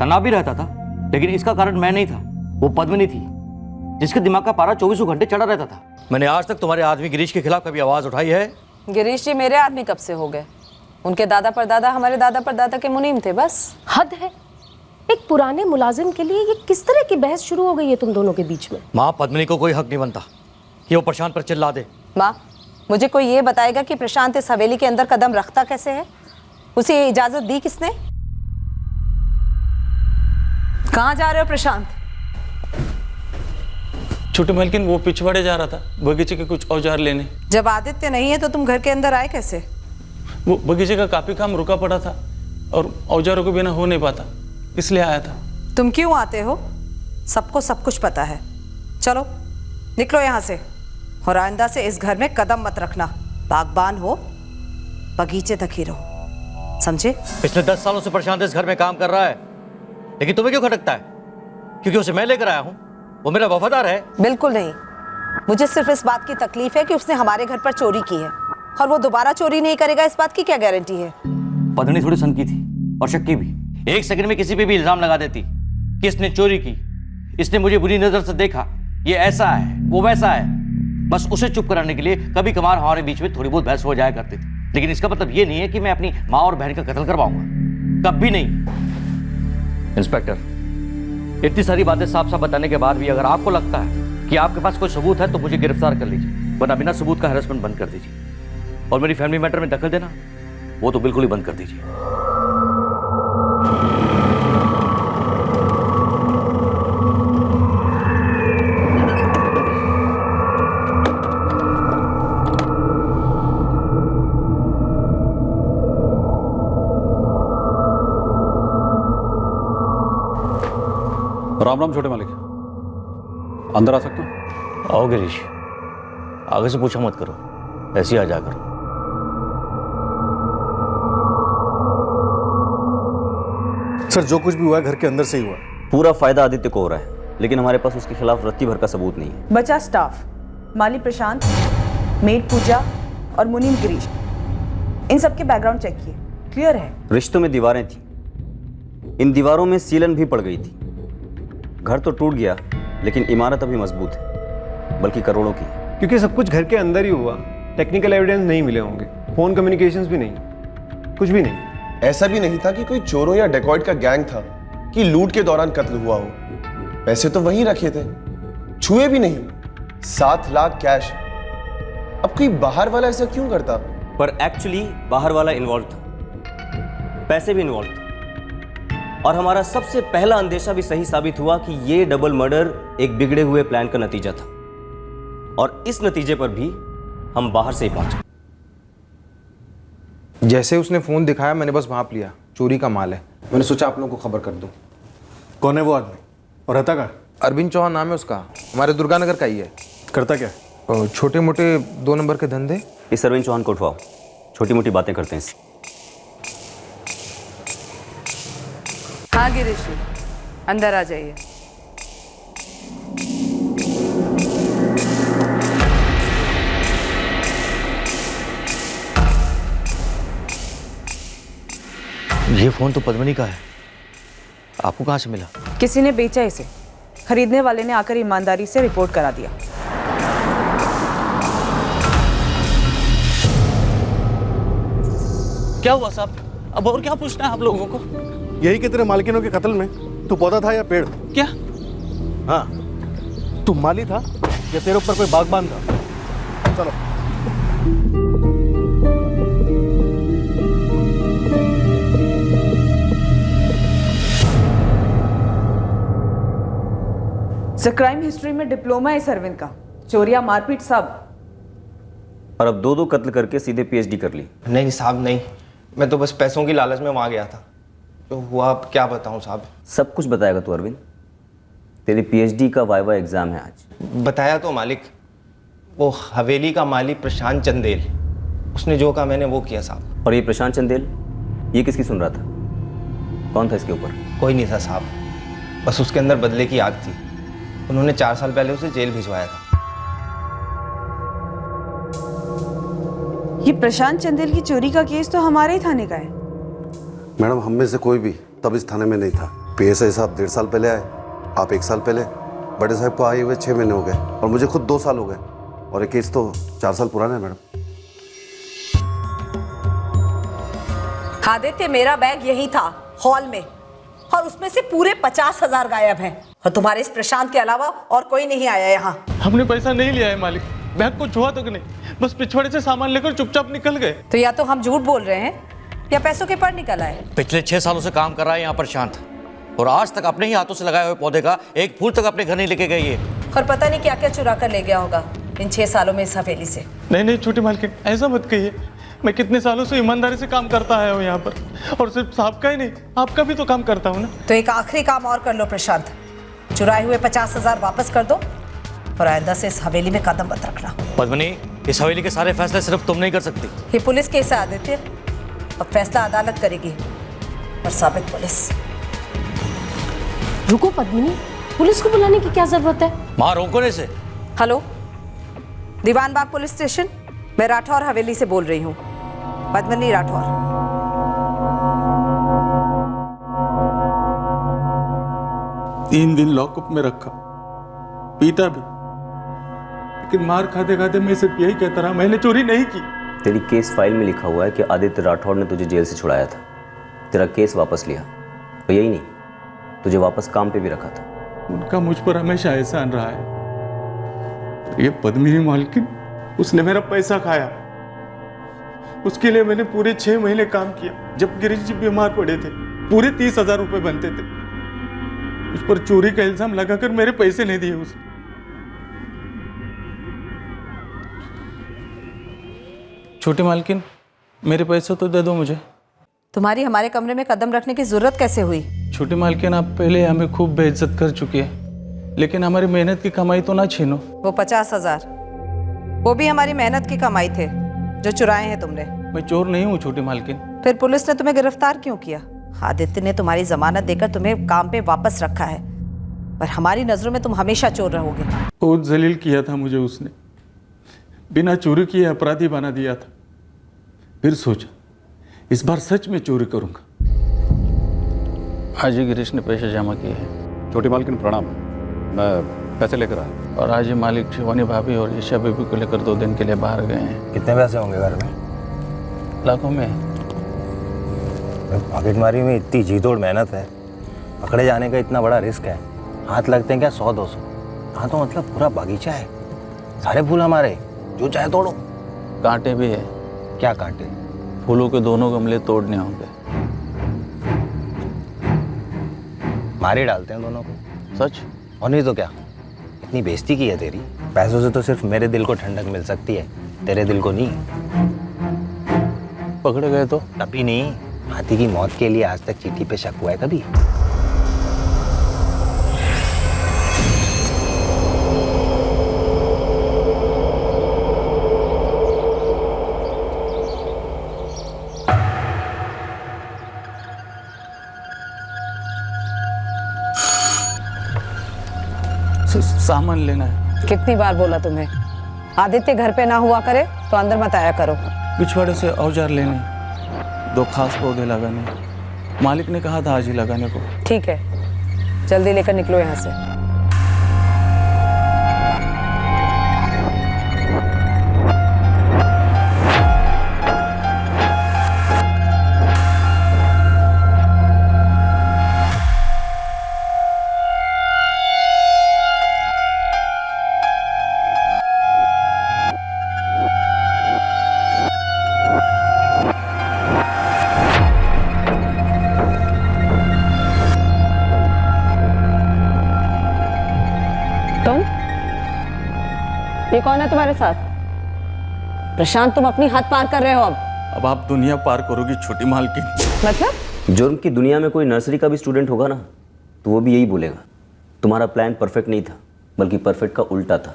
तनाव भी रहता था, लेकिन इसका कारण मैं नहीं था, वो पद्मिनी थी, जिसके दिमाग का पारा 24 घंटे चढ़ा रहता था। मैंने आज तक तुम्हारे आदमी गिरीश के खिलाफ कभी आवाज उठाई है? गिरीश जी मेरे आदमी कब से हो गए? उनके दादा परदादा हमारे दादा परदादा के मुनीम थे बस। हद है, एक पुराने मुलाजिम के लिए ये किस तरह की बहस शुरू हो गई है तुम दोनों के बीच में? माँ, पद्मिनी को कोई हक नहीं बनता कि वो प्रशांत पर चिल्ला दे। माँ, मुझे कोई ये बताएगा कि प्रशांत इस हवेली के अंदर कदम रखता कैसे है? उसे ये इजाजत दी किसने? कहाँ जा रहे हो प्रशांत? छोटे मालकिन वो पिछवाड़े जा रहा था बगीचे के कुछ औजार लेने। जब आदित्य नहीं है तो तुम घर के अंदर आए कैसे? वो बगीचे का काफी काम रुका पड़ा था और औजारों के बिना हो नहीं पाता, इसलिए आया था। तुम क्यों आते हो? सबको सब कुछ पता है। चलो निकलो यहाँ से और आइंदा से इस घर में कदम मत रखना। बागबान हो, बगीचे तक ही रहो, समझे? पिछले 10 सालों से प्रशांत इस घर में काम कर रहा है, लेकिन तुम्हें क्यों खटकता है? क्योंकि उसे मैं लेकर आया हूं, वो मेरा वफादार है। बिल्कुल नहीं, मुझे सिर्फ इस बात की तकलीफ है कि उसने हमारे घर पर चोरी की है और वो दोबारा चोरी नहीं करेगा, इस बात की क्या गारंटी है? पत्नी थोड़ी सनकी थी और शक्की भी। एक सेकंड में किसी पे भी इल्जाम लगा देती कि इसने चोरी की, इसने मुझे बुरी नजर से देखा, ये ऐसा है वो वैसा है। बस उसे चुप कराने के लिए कभी कभार हमारे बीच में थोड़ी बहुत बहस हो जाया करती थी। लेकिन इसका मतलब ये नहीं है कि मैं अपनी माँ और बहन का कत्ल करवाऊंगा, कभी नहीं। इंस्पेक्टर, इतनी सारी बातें साफ साफ बताने के बाद भी अगर आपको लगता है कि आपके पास कोई सबूत है तो मुझे गिरफ्तार कर लीजिए, वरना बिना सबूत का हैरेसमेंट बंद कर दीजिए। और मेरी फैमिली मैटर में दखल देना वो तो बिल्कुल ही बंद कर दीजिए। राम राम छोटे मालिक, अंदर आ सकता हूँ? आओ गिरीश, आगे से पूछा मत करो, ऐसे ही आ जा करो। सर जो कुछ भी हुआ है घर के अंदर से ही हुआ। पूरा फायदा आदित्य को हो रहा है, लेकिन हमारे पास उसके खिलाफ रत्ती भर का सबूत नहीं है। बचा स्टाफ, माली प्रशांत, मेड पूजा और मुनीम गिरीश, इन सबके बैकग्राउंड चेक किए, क्लियर है। रिश्तों में दीवारें थी, इन दीवारों में सीलन भी पड़ गई थी। घर तो टूट गया, लेकिन इमारत अभी मजबूत है, बल्कि करोड़ों की। क्योंकि सब कुछ घर के अंदर ही हुआ, टेक्निकल एविडेंस नहीं मिले होंगे, फोन कम्युनिकेशंस भी नहीं, कुछ भी नहीं। ऐसा भी नहीं था कि कोई चोरों या डेकॉइट का गैंग था कि लूट के दौरान कत्ल हुआ हो। पैसे तो वहीं रखे थे, छुए भी नहीं। 7 लाख कैश। अब कोई बाहर वाला ऐसा क्यों करता? पर एक्चुअली बाहर वाला इन्वॉल्व था, पैसे भी इन्वॉल्व थे, और हमारा सबसे पहला अंदेशा भी सही साबित हुआ कि ये डबल मर्डर एक बिगड़े हुए प्लान का नतीजा था, और इस नतीजे पर भी हम बाहर से ही पहुंचे। जैसे उसने फोन दिखाया मैंने बस भांप लिया, चोरी का माल है। मैंने सोचा आप लोगों को खबर कर दूं। कौन है वो आदमी और रहता कहाँ? अरविंद चौहान नाम है उसका, हमारे दुर्गानगर का ही है। करता क्या? छोटे मोटे 2 नंबर के धंधे। इस अरविंद चौहान को उठवाओ, छोटी मोटी बातें करते हैं इससे। हाँ गिरीश, अंदर आ जाइए। ये फोन तो पद्मिनी का है, आपको कहाँ से मिला? किसी ने बेचा इसे, खरीदने वाले ने आकर ईमानदारी से रिपोर्ट करा दिया। क्या हुआ साहब? अब और क्या पूछना है आप लोगों को? यही कि तेरे मालकिनों के कत्ल में तू पौधा था या पेड़? क्या? हाँ, तू माली था या तेरे ऊपर कोई बागबान था? चलो। क्राइम हिस्ट्री में डिप्लोमा है अरविंद का, चोरिया मारपीट सब। और अब 2 कत्ल करके सीधे पीएचडी कर ली। नहीं साहब नहीं, मैं तो बस पैसों की लालच में वहाँ गया था, तो हुआ अब क्या बताऊँ साहब। सब कुछ बताएगा तू अरविंद, तेरी पीएचडी का वाइवा एग्जाम है आज। बताया तो मालिक, वो हवेली का माली प्रशांत चंदेल, उसने जो कहा मैंने वो किया साहब। और ये प्रशांत चंदेल, ये किसकी सुन रहा था? कौन था इसके ऊपर? कोई नहीं था साहब, बस उसके अंदर बदले की आग थी। उन्होंने 4 साल पहले उसे जेल भिजवाया था। ये प्रशांत चंदेल की चोरी का केस तो हमारे ही थाने का है। मैडम हम में से कोई भी तब इस थाने में नहीं था। पीएसआई साहब 1.5 साल पहले आए, आप 1 साल पहले, बड़े साहब को आए हुए 6 महीने हो गए, और मुझे खुद 2 साल हो गए, और ये केस तो 4 साल पुराना है मैडम। आदित्य, मेरा बैग यही था हॉल में, और उसमें से पूरे 50,000 गायब हैं, और तुम्हारे इस प्रशांत के अलावा और कोई नहीं आया यहाँ। हमने पैसा नहीं लिया है मालिक, बैग को छुआ तक नहीं, बस पिछवाड़े से सामान लेकर चुपचाप निकल गए। तो या तो हम झूठ बोल रहे हैं या पैसों के पर निकल आए। पिछले 6 सालों से काम कर रहा है यहाँ प्रशांत, और आज तक अपने ही हाथों से लगाए हुए पौधे का एक फूल तक अपने घर नहीं लेके गई है। और पता नहीं क्या क्या चुरा कर ले गया होगा इन 6 सालों में इस हवेली से। नहीं छोटी मालकिन, ऐसा मत कहिए, मैं कितने सालों से ईमानदारी से काम करता आया हूँ यहाँ पर, और सिर्फ साहब का ही नहीं, आपका भी तो काम करता हूँ ना। तो एक आखिरी काम और कर लो प्रशांत, चुराए हुए 50,000 वापस कर दो, और आइंदा से इस हवेली में कदम मत रखना। पद्मिनी, इस हवेली के सारे फैसले सिर्फ तुम नहीं कर सकती। ये पुलिस केस है आदित्य, अब फैसला अदालत करेगी, और साबित पुलिस। रुको पद्मिनी, पुलिस को बुलाने की क्या जरूरत है? मां रोको से। हेलो, दीवान बाग पुलिस स्टेशन, मैं राठौर हवेली से बोल रही हूँ, पद्मिनी राठौर। 3 दिन लॉकअप में रखा, पीटा भी, लेकिन मार खाते खाते मैं सिर्फ यही कहता रहा, मैंने चोरी नहीं की। तेरी केस फाइल में लिखा हुआ है कि आदित्य राठौड़ ने तुझे जेल से छुड़ाया था, तेरा केस वापस लिया, और यही नहीं, तुझे वापस काम पे भी रखा था। उनका मुझ पर हमेशा एहसान रहा है। ये पद्मिनी मालकिन, उसने मेरा पैसा खाया। उसके लिए मैंने पूरे 6 महीने काम किया। जब गिरीश जी बीमार पड़े थे, पूरे 30,000 रुपए बनते थे। उस पर चोरी का इल्जाम लगाकर मेरे पैसे नहीं दिए उसने। छोटी मालकिन, मेरे पैसे तो दे दो मुझे। तुम्हारी हमारे कमरे में कदम रखने की जरूरत कैसे हुई? छोटी मालकिन, आप पहले हमें खूब बेइज्जत कर चुकी है, लेकिन हमारी मेहनत की कमाई तो ना छीनो। वो 50,000 वो भी हमारी मेहनत की कमाई थे जो चुराए हैं तुमने। मैं चोर नहीं हूँ छोटी मालकिन। फिर पुलिस ने तुम्हें गिरफ्तार क्यों किया? आदित्य ने तुम्हारी जमानत देकर तुम्हें काम पे वापस रखा है, पर हमारी नजरों में तुम हमेशा चोर रहोगे। बहुत जलील किया था मुझे उसने, बिना चोरी किए अपराधी बना दिया था। फिर सोचा इस बार सच में चोरी करूंगा। आज ही गिरीश ने पैसे जमा किए हैं। छोटी मालकिन प्रणाम, मैं पैसे लेकर आया। और आज ही मालिक शिवानी भाभी और ईशा बेबी को लेकर 2 दिन के लिए बाहर गए हैं। कितने पैसे होंगे घर में? लाखों में। पॉकेटमारी में इतनी जीतोड़ मेहनत है, पकड़े जाने का इतना बड़ा रिस्क है, हाथ लगते हैं क्या 100-200? हाँ तो मतलब पूरा बागीचा है, सारे फूल हमारे, जो चाहे तोड़ो। कांटे भी है। क्या कांटे? फूलों के दोनों गमले तोड़ने होंगे। मारे डालते हैं दोनों को। सच? और नहीं तो क्या, इतनी बेइज्जती की है तेरी। पैसों से तो सिर्फ मेरे दिल को ठंडक मिल सकती है, तेरे दिल को नहीं। पकड़े गए तो? कभी नहीं। हाथी की मौत के लिए आज तक चिट्ठी पे शक हुआ है कभी? सामान लेना है। कितनी बार बोला तुम्हें, आदित्य घर पे ना हुआ करे तो अंदर मत आया करो। पिछवाड़े से औजार लेने, 2 खास पौधे लगाने। मालिक ने कहा था आज ही लगाने को। ठीक है, जल्दी लेकर निकलो यहाँ से। ये कौन है तुम्हारे साथ? प्रशांत, तुम अपनी हद पार कर रहे हो। अब आप दुनिया पार करोगी छोटी मालकिन। मतलब? जुर्म की दुनिया में कोई नर्सरी का भी स्टूडेंट होगा ना, तो वो भी यही बोलेगा, तुम्हारा प्लान परफेक्ट नहीं था, बल्कि परफेक्ट का उल्टा था,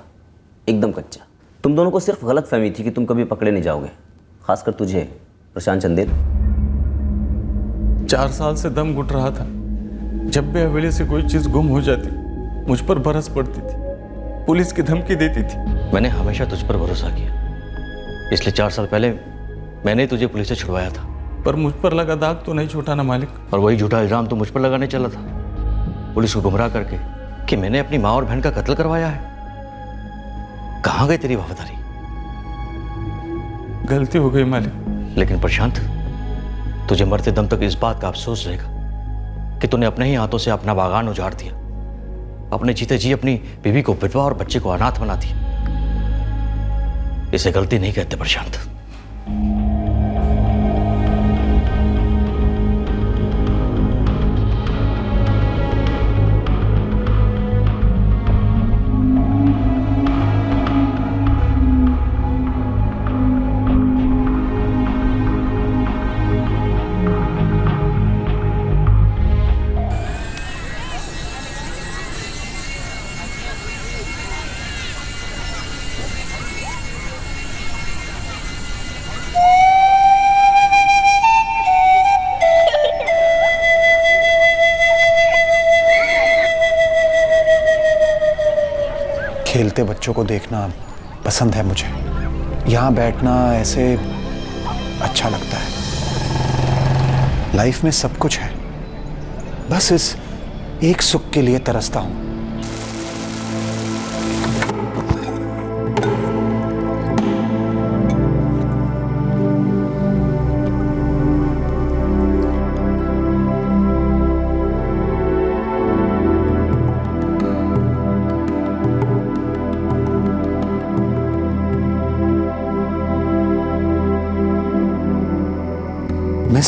एकदम कच्चा। तुम दोनों को सिर्फ गलत फहमी थी कि तुम कभी पकड़े नहीं जाओगे, खासकर तुझे प्रशांत चंदेल। 4 साल से दम घुट रहा था। जब भी हवेली से कोई चीज गुम हो जाती, मुझ पर बरस पड़ती थी, पुलिस की धमकी देती थी। मैंने हमेशा तुझ पर भरोसा किया, इसलिए 4 साल पहले मैंने तुझे पुलिस से छुड़वाया था। पर मुझ पर लगा दाग तो नहीं छूटा ना मालिक। और वही झूठा इल्जाम तो मुझ पर लगाने चला था, पुलिस को गुमराह करके, कि मैंने अपनी माँ और बहन का कत्ल करवाया है। कहाँ गई तेरी वफादारी? गलती हो गई मालिक। लेकिन प्रशांत, तुझे मरते दम तक इस बात का अफसोस रहेगा कि तूने अपने ही हाथों से अपना बागान उजाड़ दिया, अपने जीते जी अपनी बीवी को विधवा और बच्चे को अनाथ बना दिया। इसे गलती नहीं कहते प्रशांत। खेलते बच्चों को देखना पसंद है मुझे। यहाँ बैठना ऐसे अच्छा लगता है। लाइफ में सब कुछ है, बस इस एक सुख के लिए तरसता हूँ।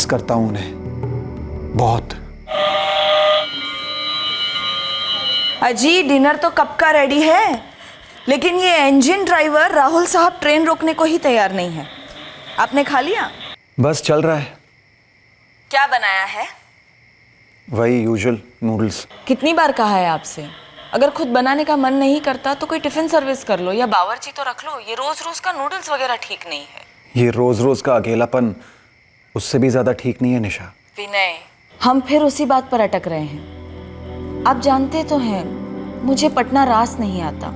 मिस करता हूं उन्हें बहुत। अजी डिनर तो कब का रेडी है, लेकिन ये इंजन ड्राइवर राहुल साहब ट्रेन रोकने को ही तैयार नहीं है। आपने खा लिया? बस चल रहा है, क्या बनाया है? वही यूजुअल नूडल्स। कितनी बार कहा है आपसे, अगर खुद बनाने का मन नहीं करता तो कोई टिफिन सर्विस कर लो या बावर्ची तो रख लो। ये रोज रोज का नूडल्स वगैरह ठीक नहीं है। ये रोज रोज का अकेलापन उससे भी ज्यादा ठीक नहीं है निशा। विनय, हम फिर उसी बात पर अटक रहे हैं। आप जानते तो हैं मुझे पटना रास नहीं आता।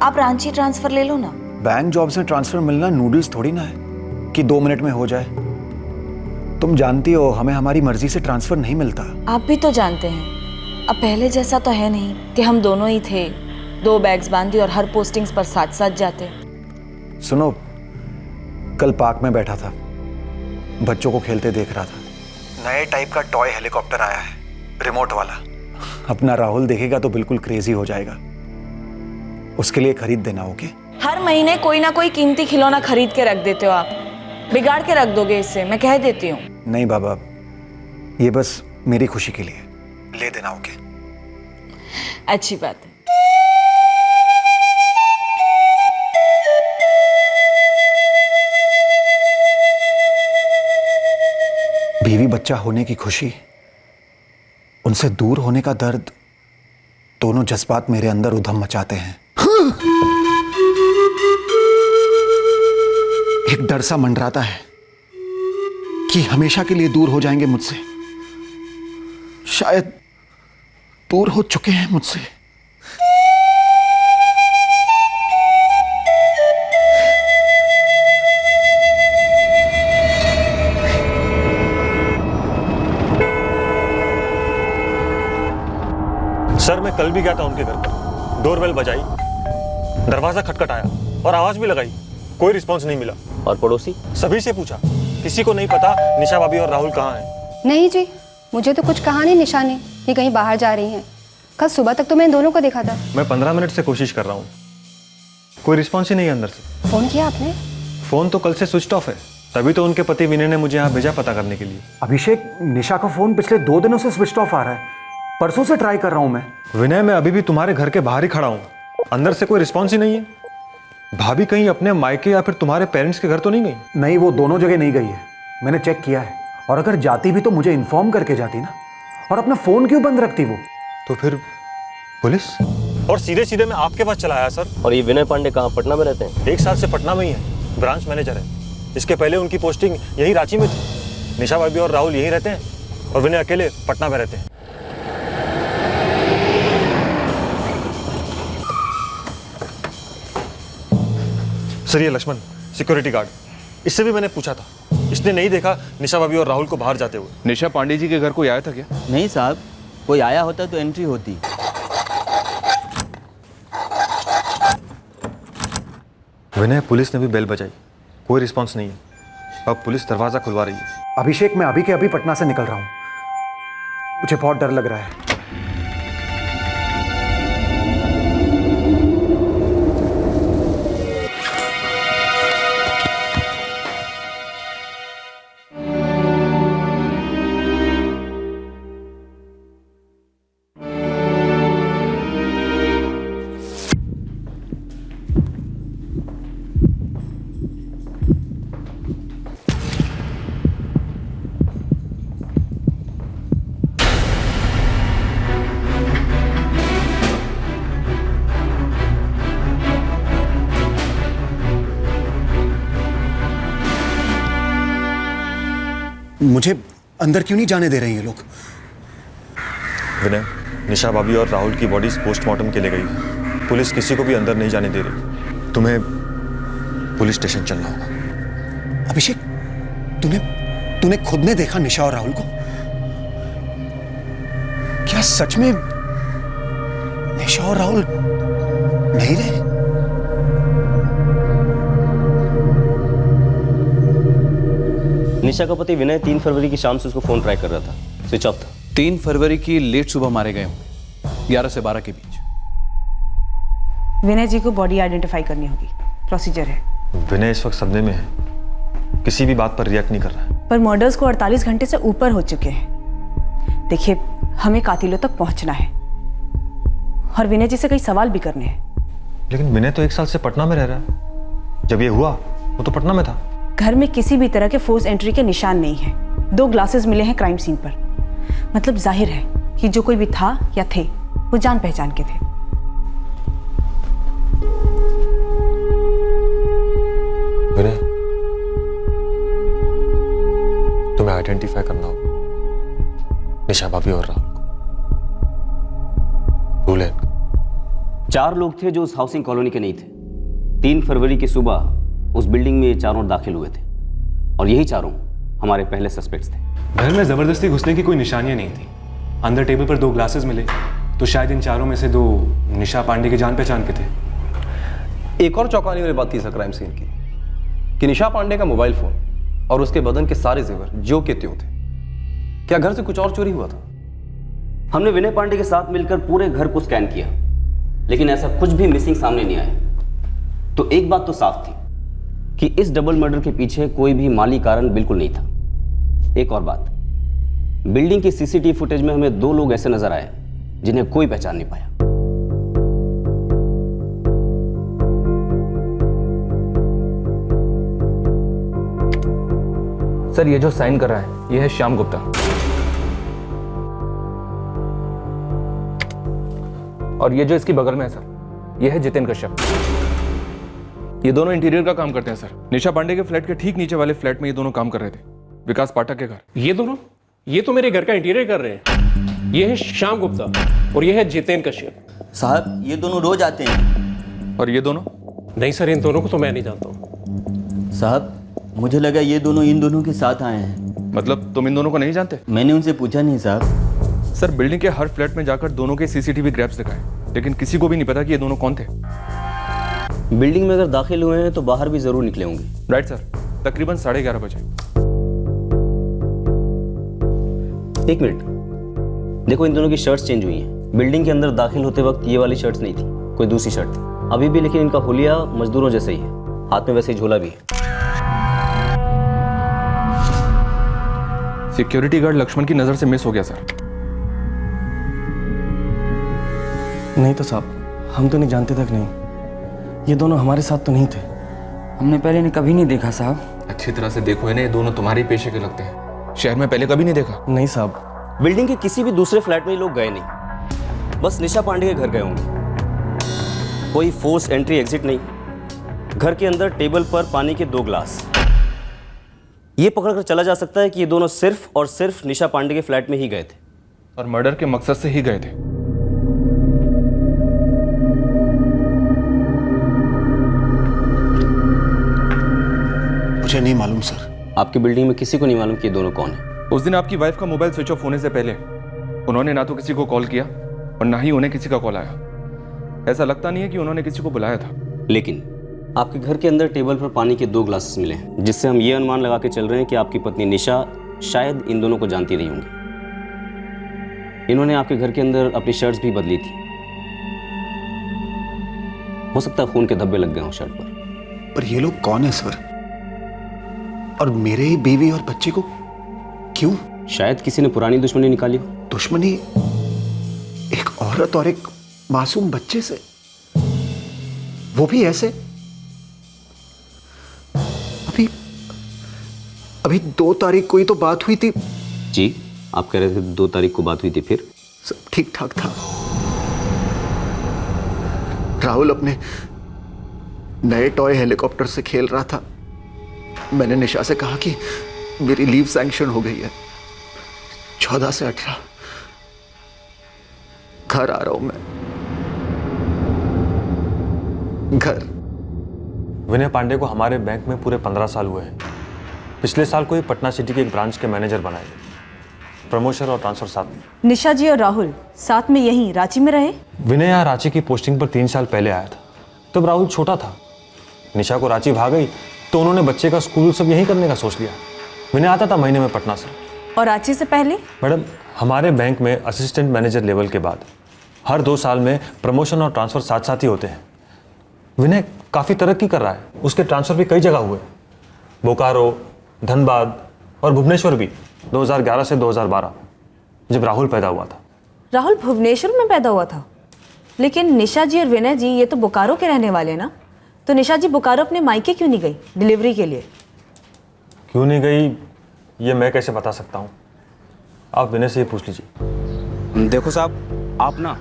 आप रांची ट्रांसफर ले लो ना। बैंक जॉब से ट्रांसफर मिलना नूडल्स थोड़ी ना है कि 2 मिनट में हो जाए। तुम जानती हो हमें हमारी मर्जी से ट्रांसफर नहीं मिलता। आप भी तो जानते हैं अब पहले जैसा तो है नहीं कि हम दोनों ही थे, 2 बैग्स बांधी और हर पोस्टिंग्स पर साथ साथ जाते। सुनो, कल पार्क में बैठा था, बच्चों को खेलते देख रहा था। नए टाइप का टॉय हेलीकॉप्टर आया है, रिमोट वाला। अपना राहुल देखेगा तो बिल्कुल क्रेजी हो जाएगा। उसके लिए खरीद देना। ओके? हर महीने कोई ना कोई कीमती खिलौना खरीद के रख देते हो आप। बिगाड़ के रख दोगे इससे, मैं कह देती हूँ। नहीं बाबा, ये बस मेरी खुशी के लिए, ले देना। ओके? अच्छी बात है। बीवी बच्चा होने की खुशी, उनसे दूर होने का दर्द, दोनों जज्बात मेरे अंदर उधम मचाते हैं। एक डर सा मंडराता है कि हमेशा के लिए दूर हो जाएंगे मुझसे। शायद दूर हो चुके हैं मुझसे। सर मैं कल भी गया था उनके घर पर। डोरबेल बजाई, दरवाजा खटखटाया और आवाज भी लगाई, कोई रिस्पॉन्स नहीं मिला। और पड़ोसी? सभी से पूछा, किसी को नहीं पता निशा भाभी और राहुल कहाँ हैं। नहीं जी, मुझे तो कुछ कहा नहीं निशा ने कि कहीं बाहर जा रही हैं। कल सुबह तक तो मैं इन दोनों को देखा था। मैं 15 मिनट से कोशिश कर रहा हूँ, कोई रिस्पॉन्स ही नहीं है अंदर से। फोन किया आपने? फोन तो कल से स्विच ऑफ है, तभी तो उनके पति विनय ने मुझे यहाँ भेजा पता करने के लिए। अभिषेक, निशा का फोन पिछले 2 दिनों से स्विच ऑफ आ रहा है। परसों से ट्राई कर रहा हूं मैं। विनय, मैं अभी भी तुम्हारे घर के बाहर ही खड़ा हूँ, अंदर से कोई रिस्पॉन्स ही नहीं है। भाभी कहीं अपने मायके या फिर तुम्हारे पेरेंट्स के घर तो नहीं गई? नहीं, वो दोनों जगह नहीं गई है, मैंने चेक किया है। और अगर जाती भी तो मुझे इन्फॉर्म करके जाती ना। और अपना फोन क्यों बंद रखती वो? तो फिर पुलिस? और सीधे सीधे मैं आपके पास चला आया सर। और ये विनय पांडे कहाँ, पटना में रहते हैं? 1 साल से पटना में ही है, ब्रांच मैनेजर है। इसके पहले उनकी पोस्टिंग यही रांची में थी। निशा भाभी और राहुल यहीं रहते हैं और विनय अकेले पटना में रहते हैं। सर ये लक्ष्मण, सिक्योरिटी गार्ड, इससे भी मैंने पूछा था, इसने नहीं देखा निशा भाभी और राहुल को बाहर जाते हुए। निशा पांडे जी के घर कोई आया था क्या? नहीं साहब, कोई आया होता तो एंट्री होती। विनय, पुलिस ने भी बेल बजाई, कोई रिस्पांस नहीं है। अब पुलिस दरवाजा खुलवा रही है। अभिषेक, मैं अभी के अभी पटना से निकल रहा हूं, मुझे बहुत डर लग रहा है। मुझे अंदर क्यों नहीं जाने दे रहे ये लोग? विनय, निशा भाभी और राहुल की बॉडीज पोस्टमार्टम के लिए गई। पुलिस किसी को भी अंदर नहीं जाने दे रही। तुम्हें पुलिस स्टेशन चलना होगा। अभिषेक, तूने खुद ने देखा निशा और राहुल को? क्या सच में निशा और राहुल नहीं रहे? निशा का पति विनय 3 फरवरी की शाम से उसको फोन ट्राई कर रहा था, स्विच ऑफ था। 3 फरवरी की लेट सुबह मारे गए होंगे, 11 से 12 के बीच। विनय जी को बॉडी आइडेंटिफाई करनी होगी, प्रोसीजर है। विनय इस वक्त सदमे में है, किसी भी बात पर रिएक्ट नहीं कर रहा है। पर मर्डर्स को 48 घंटे से ऊपर हो चुके हैं। देखिए, हमें कातिलों तक पहुंचना है और विनय जी से कई सवाल भी करने हैं। लेकिन विनय तो 1 साल से पटना में रह रहा है। जब ये हुआ वो तो पटना में था। घर में किसी भी तरह के फोर्स एंट्री के निशान नहीं है। 2 ग्लासेस मिले हैं क्राइम सीन पर। मतलब जाहिर है कि जो कोई भी था या थे वो जान पहचान के थे। विनय, तुम्हें आइडेंटिफाई करना होगा निशा भाभी और राहुल को। रूल है। 4 लोग थे जो उस हाउसिंग कॉलोनी के नहीं थे। 3 फरवरी की सुबह उस बिल्डिंग में ये चारों दाखिल हुए थे और यही चारों हमारे पहले सस्पेक्ट्स थे। घर में जबरदस्ती घुसने की कोई निशानियां नहीं थी। अंदर टेबल पर 2 ग्लासेस मिले तो शायद इन चारों में से 2 निशा पांडे की जान पहचान के थे। एक और चौंकाने वाली बात थी सर क्राइम सीन की कि निशा पांडे का मोबाइल फोन और उसके बदन के सारे जेवर जो के त्यों थे। क्या घर से कुछ और चोरी हुआ था? हमने विनय पांडे के साथ मिलकर पूरे घर को स्कैन किया, लेकिन ऐसा कुछ भी मिसिंग सामने नहीं आया। तो एक बात तो साफ थी कि इस डबल मर्डर के पीछे कोई भी माली कारण बिल्कुल नहीं था। एक और बात, बिल्डिंग की सीसीटीवी फुटेज में हमें 2 लोग ऐसे नजर आए जिन्हें कोई पहचान नहीं पाया। सर ये जो साइन कर रहा है ये है श्याम गुप्ता और ये जो इसकी बगल में है सर ये है जितेंद्र कश्यप। ये दोनों इंटीरियर का काम करते हैं सर। निशा पांडे के फ्लैट के ठीक नीचे वाले फ्लैट में ये दोनों काम कर रहे थे, विकास पाठक के घर। ये दोनों? ये तो मेरे घर का इंटीरियर कर रहे हैं। ये है श्याम गुप्ता और ये है जितेंद्र कश्यप। साहब ये दोनों रोज आते हैं। और ये दोनों? नहीं सर, इन दोनों को तो मैं नहीं जानता हूँ। साहब मुझे लगा ये दोनों इन दोनों के साथ आए हैं। मतलब तुम इन दोनों को नहीं जानते? मैंने उनसे पूछा नहीं साहब। सर बिल्डिंग के हर फ्लैट में जाकर दोनों के सीसीटीवी ग्रैब्स दिखाए, लेकिन किसी को भी नहीं पता कि ये दोनों कौन थे। बिल्डिंग में अगर दाखिल हुए हैं तो बाहर भी जरूर निकले होंगे। राइट सर, तकरीबन 11:30 बजे। एक मिनट, देखो इन दोनों की शर्ट्स चेंज हुई हैं। बिल्डिंग के अंदर दाखिल होते वक्त ये वाली शर्ट्स नहीं थी, कोई दूसरी शर्ट थी अभी भी, लेकिन इनका हुलिया मजदूरों जैसे ही है। हाथ में वैसे ही झोला भी है। सिक्योरिटी गार्ड लक्ष्मण की नजर से मिस हो गया सर। नहीं तो साहब, हम तो नहीं जानते तक नहीं। ये दोनों हमारे साथ तो नहीं थे। हमने पहले इन्हें कभी नहीं देखा साहब। अच्छी तरह से देखो इन्हें, ये दोनों तुम्हारे पेशे के लगते हैं। शहर में पहले कभी नहीं देखा? नहीं साहब। बिल्डिंग के किसी भी दूसरे फ्लैट में लोग गए नहीं, बस निशा पांडे के घर गए होंगे। कोई फोर्स एंट्री एग्जिट नहीं। घर के अंदर टेबल पर पानी के 2 ग्लास। ये पकड़कर चला जा सकता है कि ये दोनों सिर्फ और सिर्फ निशा पांडे के फ्लैट में ही गए थे और मर्डर के मकसद से ही गए थे। मुझे नहीं मालूम सर। आपकी बिल्डिंग में किसी को नहीं मालूम कि ये दोनों कौन है? उस दिन आपकी वाइफ का मोबाइल स्विच ऑफ होने से पहले उन्होंने ना तो किसी को कॉल किया और ना ही उन्हें किसी का कॉल आया। ऐसा लगता नहीं है कि उन्होंने किसी को बुलाया था। लेकिन आपके घर के अंदर टेबल पर पानी के 2 ग्लासेस मिले हैं, जिससे हम ये अनुमान लगा के चल रहे हैं कि आपकी पत्नी निशा शायद इन दोनों को जानती रही होंगी। इन्होंने आपके घर के अंदर अपनी शर्ट्स भी बदली थी। हो सकता है खून के धब्बे लग गए हों शर्ट पर। ये लोग कौन है सर? और मेरे ही बीवी और बच्चे को क्यों? शायद किसी ने पुरानी दुश्मनी निकाली हो। दुश्मनी एक औरत और एक मासूम बच्चे से, वो भी ऐसे? अभी 2 तारीख को ही तो बात हुई थी। जी, आप कह रहे थे 2 तारीख को बात हुई थी, फिर सब ठीक ठाक था। राहुल अपने नए टॉय हेलीकॉप्टर से खेल रहा था। मैंने निशा से कहा कि मेरी लीव सैंक्शन हो गई है, 14 से 18 घर आ रहा हूं मैं। घर। विनय पांडे को हमारे बैंक में पूरे 15 साल हुए हैं। पिछले साल को ही पटना सिटी के एक ब्रांच के मैनेजर बनाए। प्रमोशन और ट्रांसफर साथ में। निशा जी और राहुल साथ में यहीं रांची में रहे? विनय यहाँ रांची की पोस्टिंग पर 3 साल पहले आया था, तब राहुल छोटा था। निशा को रांची भाग गई तो उन्होंने बच्चे का स्कूल सब यहीं करने का सोच लिया। विनय आता था महीने में पटना से। और रांची से पहले? मैडम, हमारे बैंक में असिस्टेंट मैनेजर लेवल के बाद हर 2 साल में प्रमोशन और ट्रांसफर साथ साथ ही होते हैं। विनय काफ़ी तरक्की कर रहा है, उसके ट्रांसफर भी कई जगह हुए, बोकारो, धनबाद और भुवनेश्वर भी 2011 से 2012, जब राहुल पैदा हुआ था। राहुल भुवनेश्वर में पैदा हुआ था, लेकिन निशा जी और विनय जी ये तो बोकारो के रहने वाले हैं ना, तो निशा जी बोकारो अपने मायके क्यों नहीं गई डिलीवरी के लिए? क्यों नहीं गई ये मैं कैसे बता सकता हूँ, आप विनय से ही पूछ लीजिए। देखो साहब, आप ना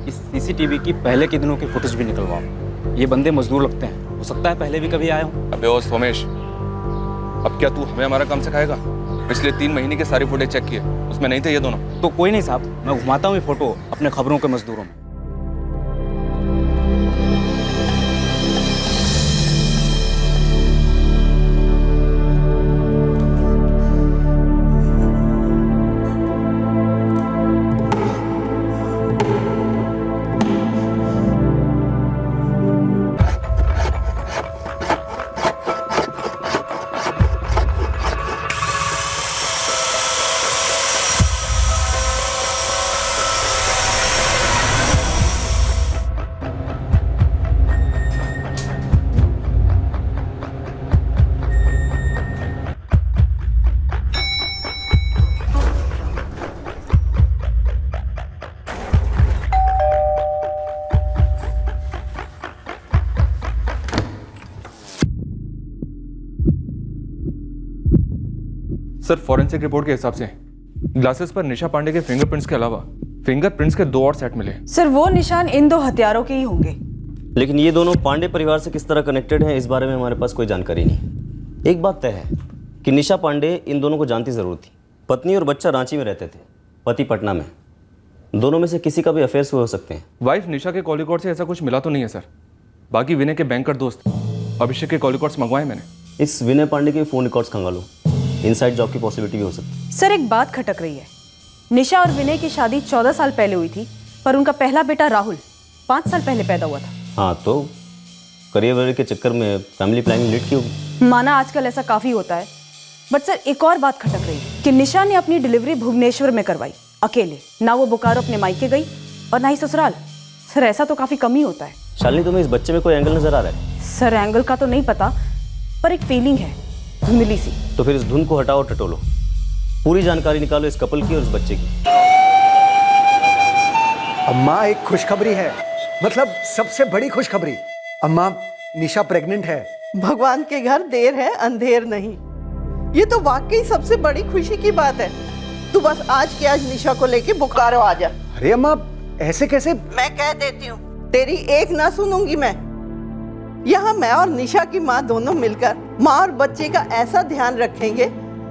इस सीसीटीवी की पहले के दिनों की फुटेज भी निकलवाओ। ये बंदे मजदूर लगते हैं, हो सकता है पहले भी कभी आए हों। अबे ओ सोमेश, अब क्या तू हमें हमारा काम सिखाएगा? पिछले 3 महीने के सारी फुटेज चेक किए, उसमें नहीं थे ये दोनों। तो कोई नहीं साहब, मैं घुमाता हूँ ये फोटो अपने खबरों के मजदूरों में। सर, फॉरेंसिक रिपोर्ट के हिसाब से ग्लासेस पर निशा पांडे के फिंगरप्रिंट्स के अलावा फिंगरप्रिंट्स के 2 और सेट मिले। सर वो निशान इन 2 हथियारों के ही होंगे। लेकिन ये दोनों पांडे परिवार से किस तरह कनेक्टेड हैं, इस बारे में हमारे पास कोई जानकारी नहीं। एक बात तय है कि निशा पांडे इन दोनों को जानती ज़रूर थी। पत्नी और बच्चा रांची में रहते थे, पति पटना में। दोनों में से किसी का भी अफेयर्स हुए हो सकते हैं। वाइफ निशा के कॉल रिकॉर्ड से ऐसा कुछ मिला तो नहीं है सर। बाकी विनय के बैंकर दोस्त अभिषेक के कॉल रिकॉर्ड्स मंगवाए मैंने। इस विनय पांडे के फ़ोन रिकॉर्ड्स खंगालो, इनसाइड जॉब की पॉसिबिलिटी भी हो सकती है। सर एक बात खटक रही है, निशा और विनय की शादी 14 साल पहले हुई थी, पर उनका पहला बेटा राहुल 5 साल पहले पैदा हुआ था। हाँ, तो करियर वरियर के चक्कर में फैमिली प्लानिंग लेट की होगी। माना आजकल ऐसा काफ़ी होता है, बट सर एक और बात खटक रही है कि निशा ने अपनी डिलीवरी भुवनेश्वर में करवाई अकेले, ना वो बोकारो अपने मायके गई और ना ही ससुराल। सर ऐसा तो काफ़ी कम ही होता है। शालिनी, तुम्हें इस बच्चे में कोई एंगल नजर आ रहा है? सर एंगल का तो नहीं पता, पर एक फीलिंग है धुंधली सी। तो फिर इस धुन को हटाओ, टटोलो, पूरी जानकारी निकालो इस कपल की और इस बच्चे की। अम्मा, एक खुशखबरी है, मतलब सबसे बड़ी खुशखबरी। अम्मा, निशा प्रेग्नेंट है। भगवान के घर देर है अंधेर नहीं। ये तो वाकई सबसे बड़ी खुशी की बात है। तू बस आज के आज निशा को लेके बोकारो आ जा। अरे अम्मा, ऐसे कैसे? मैं कह देती हूँ, तेरी एक ना सुनूंगी मैं। यहाँ मैं और निशा की माँ दोनों मिलकर माँ और बच्चे का ऐसा ध्यान रखेंगे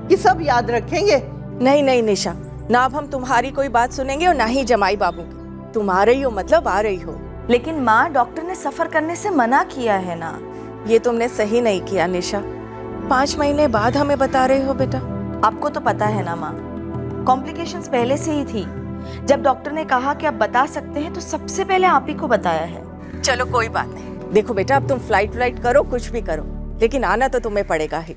कि सब याद रखेंगे। नहीं नहीं निशा, ना अब हम तुम्हारी कोई बात सुनेंगे और ना ही जमाई बाबू की। तुम आ रही हो मतलब आ रही हो। लेकिन माँ, डॉक्टर ने सफर करने से मना किया है ना। ये तुमने सही नहीं किया निशा। 5 महीने बाद हमें बता रहे हो बेटा। आपको तो पता है ना माँ, कॉम्प्लिकेशंस पहले से ही थी। जब डॉक्टर ने कहा कि आप बता सकते हैं तो सबसे पहले आप ही को बताया है। चलो कोई बात नहीं। देखो बेटा, अब तुम फ्लाइट करो, कुछ भी करो, लेकिन आना तो तुम्हें पड़ेगा ही।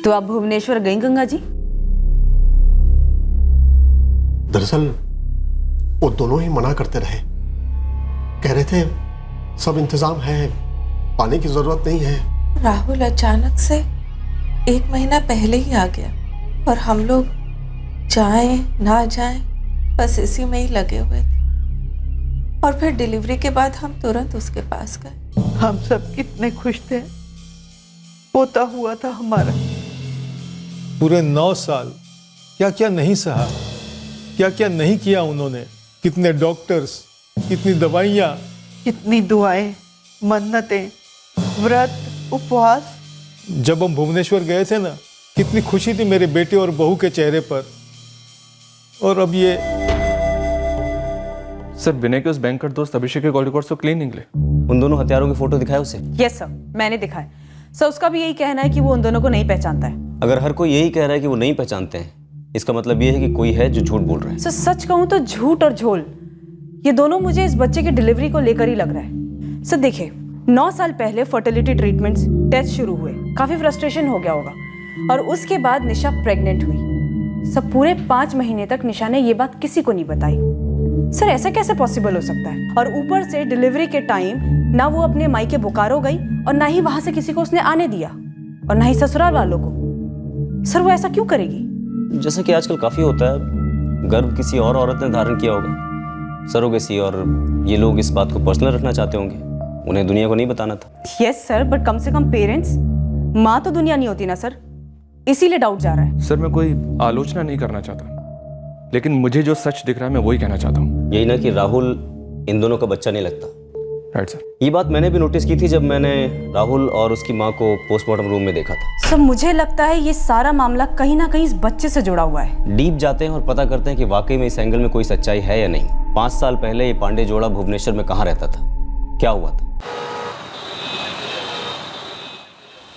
तो आप भुवनेश्वर गई गंगा जी? दरअसल वो दोनों ही मना करते रहे, कह रहे थे सब इंतजाम है, पानी की जरूरत नहीं है। राहुल अचानक से 1 महीना पहले ही आ गया और हम लोग जाएं ना जाएं बस इसी में ही लगे हुए थे। और फिर डिलीवरी के बाद हम तुरंत उसके पास गए। हम सब कितने खुश थे, पोता हुआ था हमारा। पूरे 9 साल क्या क्या नहीं सहा, क्या क्या नहीं किया उन्होंने। कितने डॉक्टर्स, कितनी दवाइयाँ, कितनी दुआएं, मन्नतें, व्रत, उपवास। जब हम भुवनेश्वर गए थे ना, कितनी खुशी थी मेरे बेटे और बहू के चेहरे पर। और अब ये। सर, विनय के उस बैंकर दोस्त अभिषेक के कॉल रिकॉर्ड्स तो क्लीन निकले। उन दोनों हथियारों की फोटो दिखाए उसे? यस सर, मैंने दिखाया। सर उसका भी यही कहना है कि वो उन दोनों को नहीं पहचानता है। अगर हर कोई यही कह रहा है कि वो नहीं पहचानते हैं, इसका मतलब ये है कि कोई है जो झूठ बोल रहा है। सर सच कहूँ तो झूठ और झोल, ये दोनों मुझे इस बच्चे की डिलीवरी को लेकर ही लग रहा है। सर देखिए, 9 साल पहले फर्टिलिटी ट्रीटमेंट्स, टेस्ट शुरू हुए, काफी फ्रस्ट्रेशन हो गया होगा, और उसके बाद निशा प्रेग्नेंट हुई। सब पूरे 5 महीने तक निशा ने ये बात किसी को नहीं बताई। सर ऐसा कैसे पॉसिबल हो सकता है? और ऊपर से डिलीवरी के टाइम ना वो अपने मायके बोकारो गई और ना ही वहां से किसी को उसने आने दिया और ना ही ससुराल वालों को। सर वो ऐसा क्यों करेगी? जैसा कि आजकल काफ़ी होता है, गर्भ किसी और औरत ने धारण किया होगा, सरोगेसी, और ये लोग इस बात को पर्सनल रखना चाहते होंगे, उन्हें दुनिया को नहीं बताना था। यस सर, बट कम से कम पेरेंट्स, माँ तो दुनिया नहीं होती ना सर, इसीलिए डाउट जा रहा है। सर मैं कोई आलोचना नहीं करना चाहता, लेकिन मुझे जो सच दिख रहा है मैं वही कहना चाहता हूँ। यही ना कि राहुल इन दोनों का बच्चा नहीं लगता। Right sir. ये बात मैंने भी नोटिस की थी जब मैंने राहुल और उसकी माँ को पोस्टमार्टम रूम में देखा था। सर मुझे लगता है ये सारा मामला कहीं ना कहीं इस बच्चे से जुड़ा हुआ है। डीप जाते हैं और पता करते हैं कि वाकई में इस एंगल में कोई सच्चाई है या नहीं। 5 साल पहले ये पांडे जोड़ा भुवनेश्वर में कहाँ रहता था, क्या हुआ था?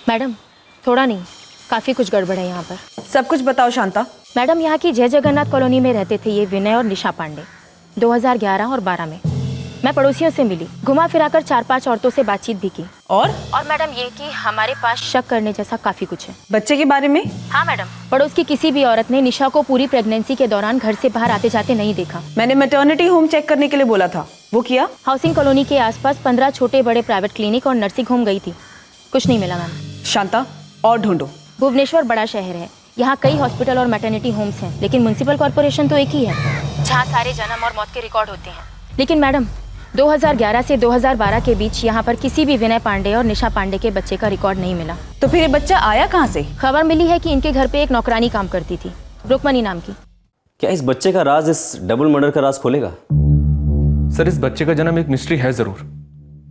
मैडम थोड़ा नहीं, काफ़ी कुछ गड़बड़ है यहाँ पर। सब कुछ बताओ शांता। मैडम यहाँ की जय जगन्नाथ कॉलोनी में रहते थे ये विनय और निशा पांडे। 2011 और 12 में मैं पड़ोसियों से मिली, घुमा फिराकर 4-5 औरतों से बातचीत भी की। और मैडम ये कि हमारे पास शक करने जैसा काफ़ी कुछ है। बच्चे के बारे में? हाँ मैडम, पड़ोस की किसी भी औरत ने निशा को पूरी प्रेगनेंसी के दौरान घर से बाहर आते जाते नहीं देखा। मैंने मैटरनिटी होम चेक करने के लिए बोला था, वो किया? हाउसिंग कॉलोनी के आसपास 15 छोटे बड़े प्राइवेट क्लिनिक और नर्सिंग होम गई थी, कुछ नहीं मिला मैम। शांता और ढूंढो। भुवनेश्वर बड़ा शहर है, यहाँ कई हॉस्पिटल और मैटरनिटी होम्स हैं, लेकिन म्युनिसिपल कॉर्पोरेशन तो एक ही है जहाँ सारे जन्म और मौत के रिकॉर्ड होते हैं। लेकिन मैडम 2011 से 2012 के बीच यहाँ पर किसी भी विनय पांडे और निशा पांडे के बच्चे का रिकॉर्ड नहीं मिला। तो फिर ये बच्चा आया कहाँ से? खबर मिली है कि इनके घर पे एक नौकरानी काम करती थी, रुक्मणी नाम की। क्या इस बच्चे का राज इस डबल मर्डर का राज खोलेगा? सर इस बच्चे का जन्म एक मिस्ट्री है जरूर,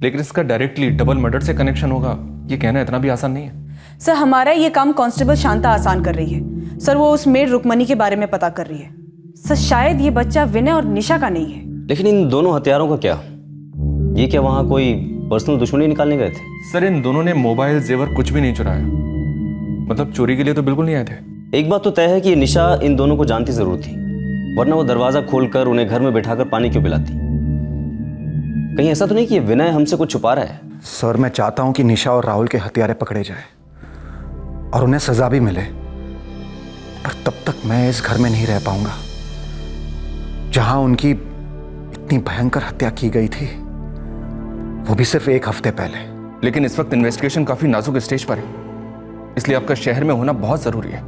लेकिन इसका डायरेक्टली डबल मर्डर से कनेक्शन होगा ये कहना इतना भी आसान नहीं है। सर हमारा ये काम कांस्टेबल शांता आसान कर रही है सर, वो उस मेड रुक्मणी के बारे में पता कर रही है सर। शायद ये बच्चा विनय और निशा का नहीं है। लेकिन इन दोनों हथियारों का क्या? ये क्या वहां कोई पर्सनल दुश्मनी निकालने गए थे? सर इन दोनों ने मोबाइल जेवर कुछ भी नहीं चुराया, मतलब चोरी के लिए तो बिल्कुल नहीं आए थे। एक बात तो तय है कि निशा इन दोनों को जानती जरूर थी, वरना वो दरवाजा खोलकर उन्हें घर में बैठाकर पानी क्यों पिलाती? कहीं ऐसा तो नहीं कि ये विनय हमसे कुछ छुपा रहा है? सर मैं चाहता हूं कि निशा और राहुल के हत्यारे पकड़े जाए और उन्हें सजा भी मिले, पर तब तक मैं इस घर में नहीं रह पाऊंगा जहां उनकी इतनी भयंकर हत्या की गई थी, वो भी सिर्फ 1 हफ्ते पहले। लेकिन इस वक्त इन्वेस्टिगेशन काफी नाजुक स्टेज पर है, इसलिए आपका शहर में होना बहुत जरूरी है।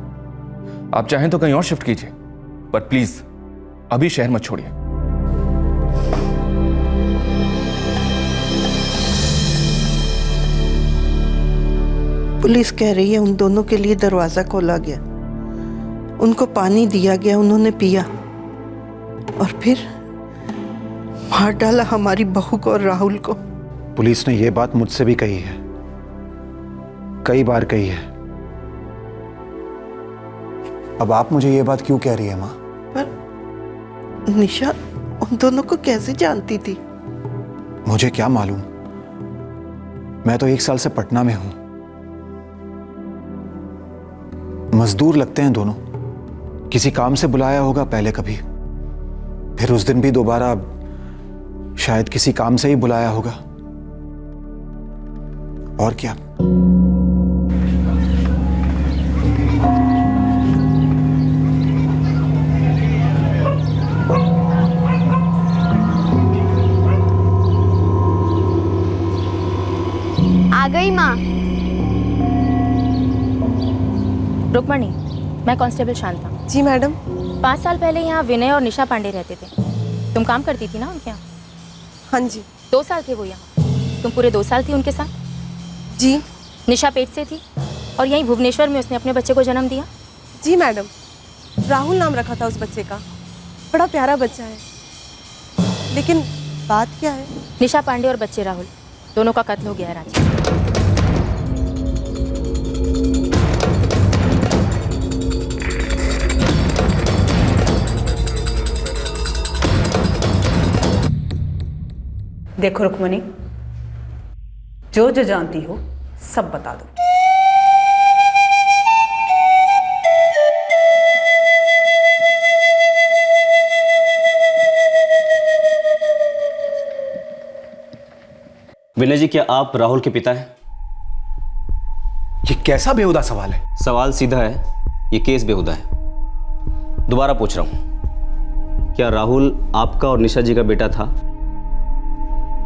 आप चाहें तो कहीं और शिफ्ट कीजिए, पर प्लीज अभी शहर मत छोड़िए। पुलिस कह रही है उन दोनों के लिए दरवाजा खोला गया, उनको पानी दिया गया, उन्होंने पिया और फिर मार डाला हमारी बहू को और राहुल को। पुलिस ने यह बात मुझसे भी कही है, कई बार कही है। अब आप मुझे ये बात क्यों कह रही है माँ? पर निशा उन दोनों को कैसे जानती थी? मुझे क्या मालूम, मैं तो 1 साल से पटना में हूं। मजदूर लगते हैं दोनों, किसी काम से बुलाया होगा पहले कभी, फिर उस दिन भी दोबारा शायद किसी काम से ही बुलाया होगा, और क्या। आ गई माँ। रुक्मणी, मैं कांस्टेबल शांता। जी मैडम। 5 साल पहले यहाँ विनय और निशा पांडे रहते थे, तुम काम करती थी ना उनके यहाँ? हाँ जी। 2 साल थे वो यहाँ, तुम पूरे 2 साल थी उनके साथ? जी। निशा पेट से थी और यहीं भुवनेश्वर में उसने अपने बच्चे को जन्म दिया? जी मैडम, राहुल नाम रखा था उस बच्चे का, बड़ा प्यारा बच्चा है। लेकिन बात क्या है? निशा पांडे और बच्चे राहुल दोनों का कत्ल हो गया है रांची। देखो रुक्मणी, जो जो जानती हो सब बता दो। विनय जी, क्या आप राहुल के पिता हैं? ये कैसा बेहुदा सवाल है? सवाल सीधा है, ये केस बेहुदा है। दोबारा पूछ रहा हूं, क्या राहुल आपका और निशा जी का बेटा था?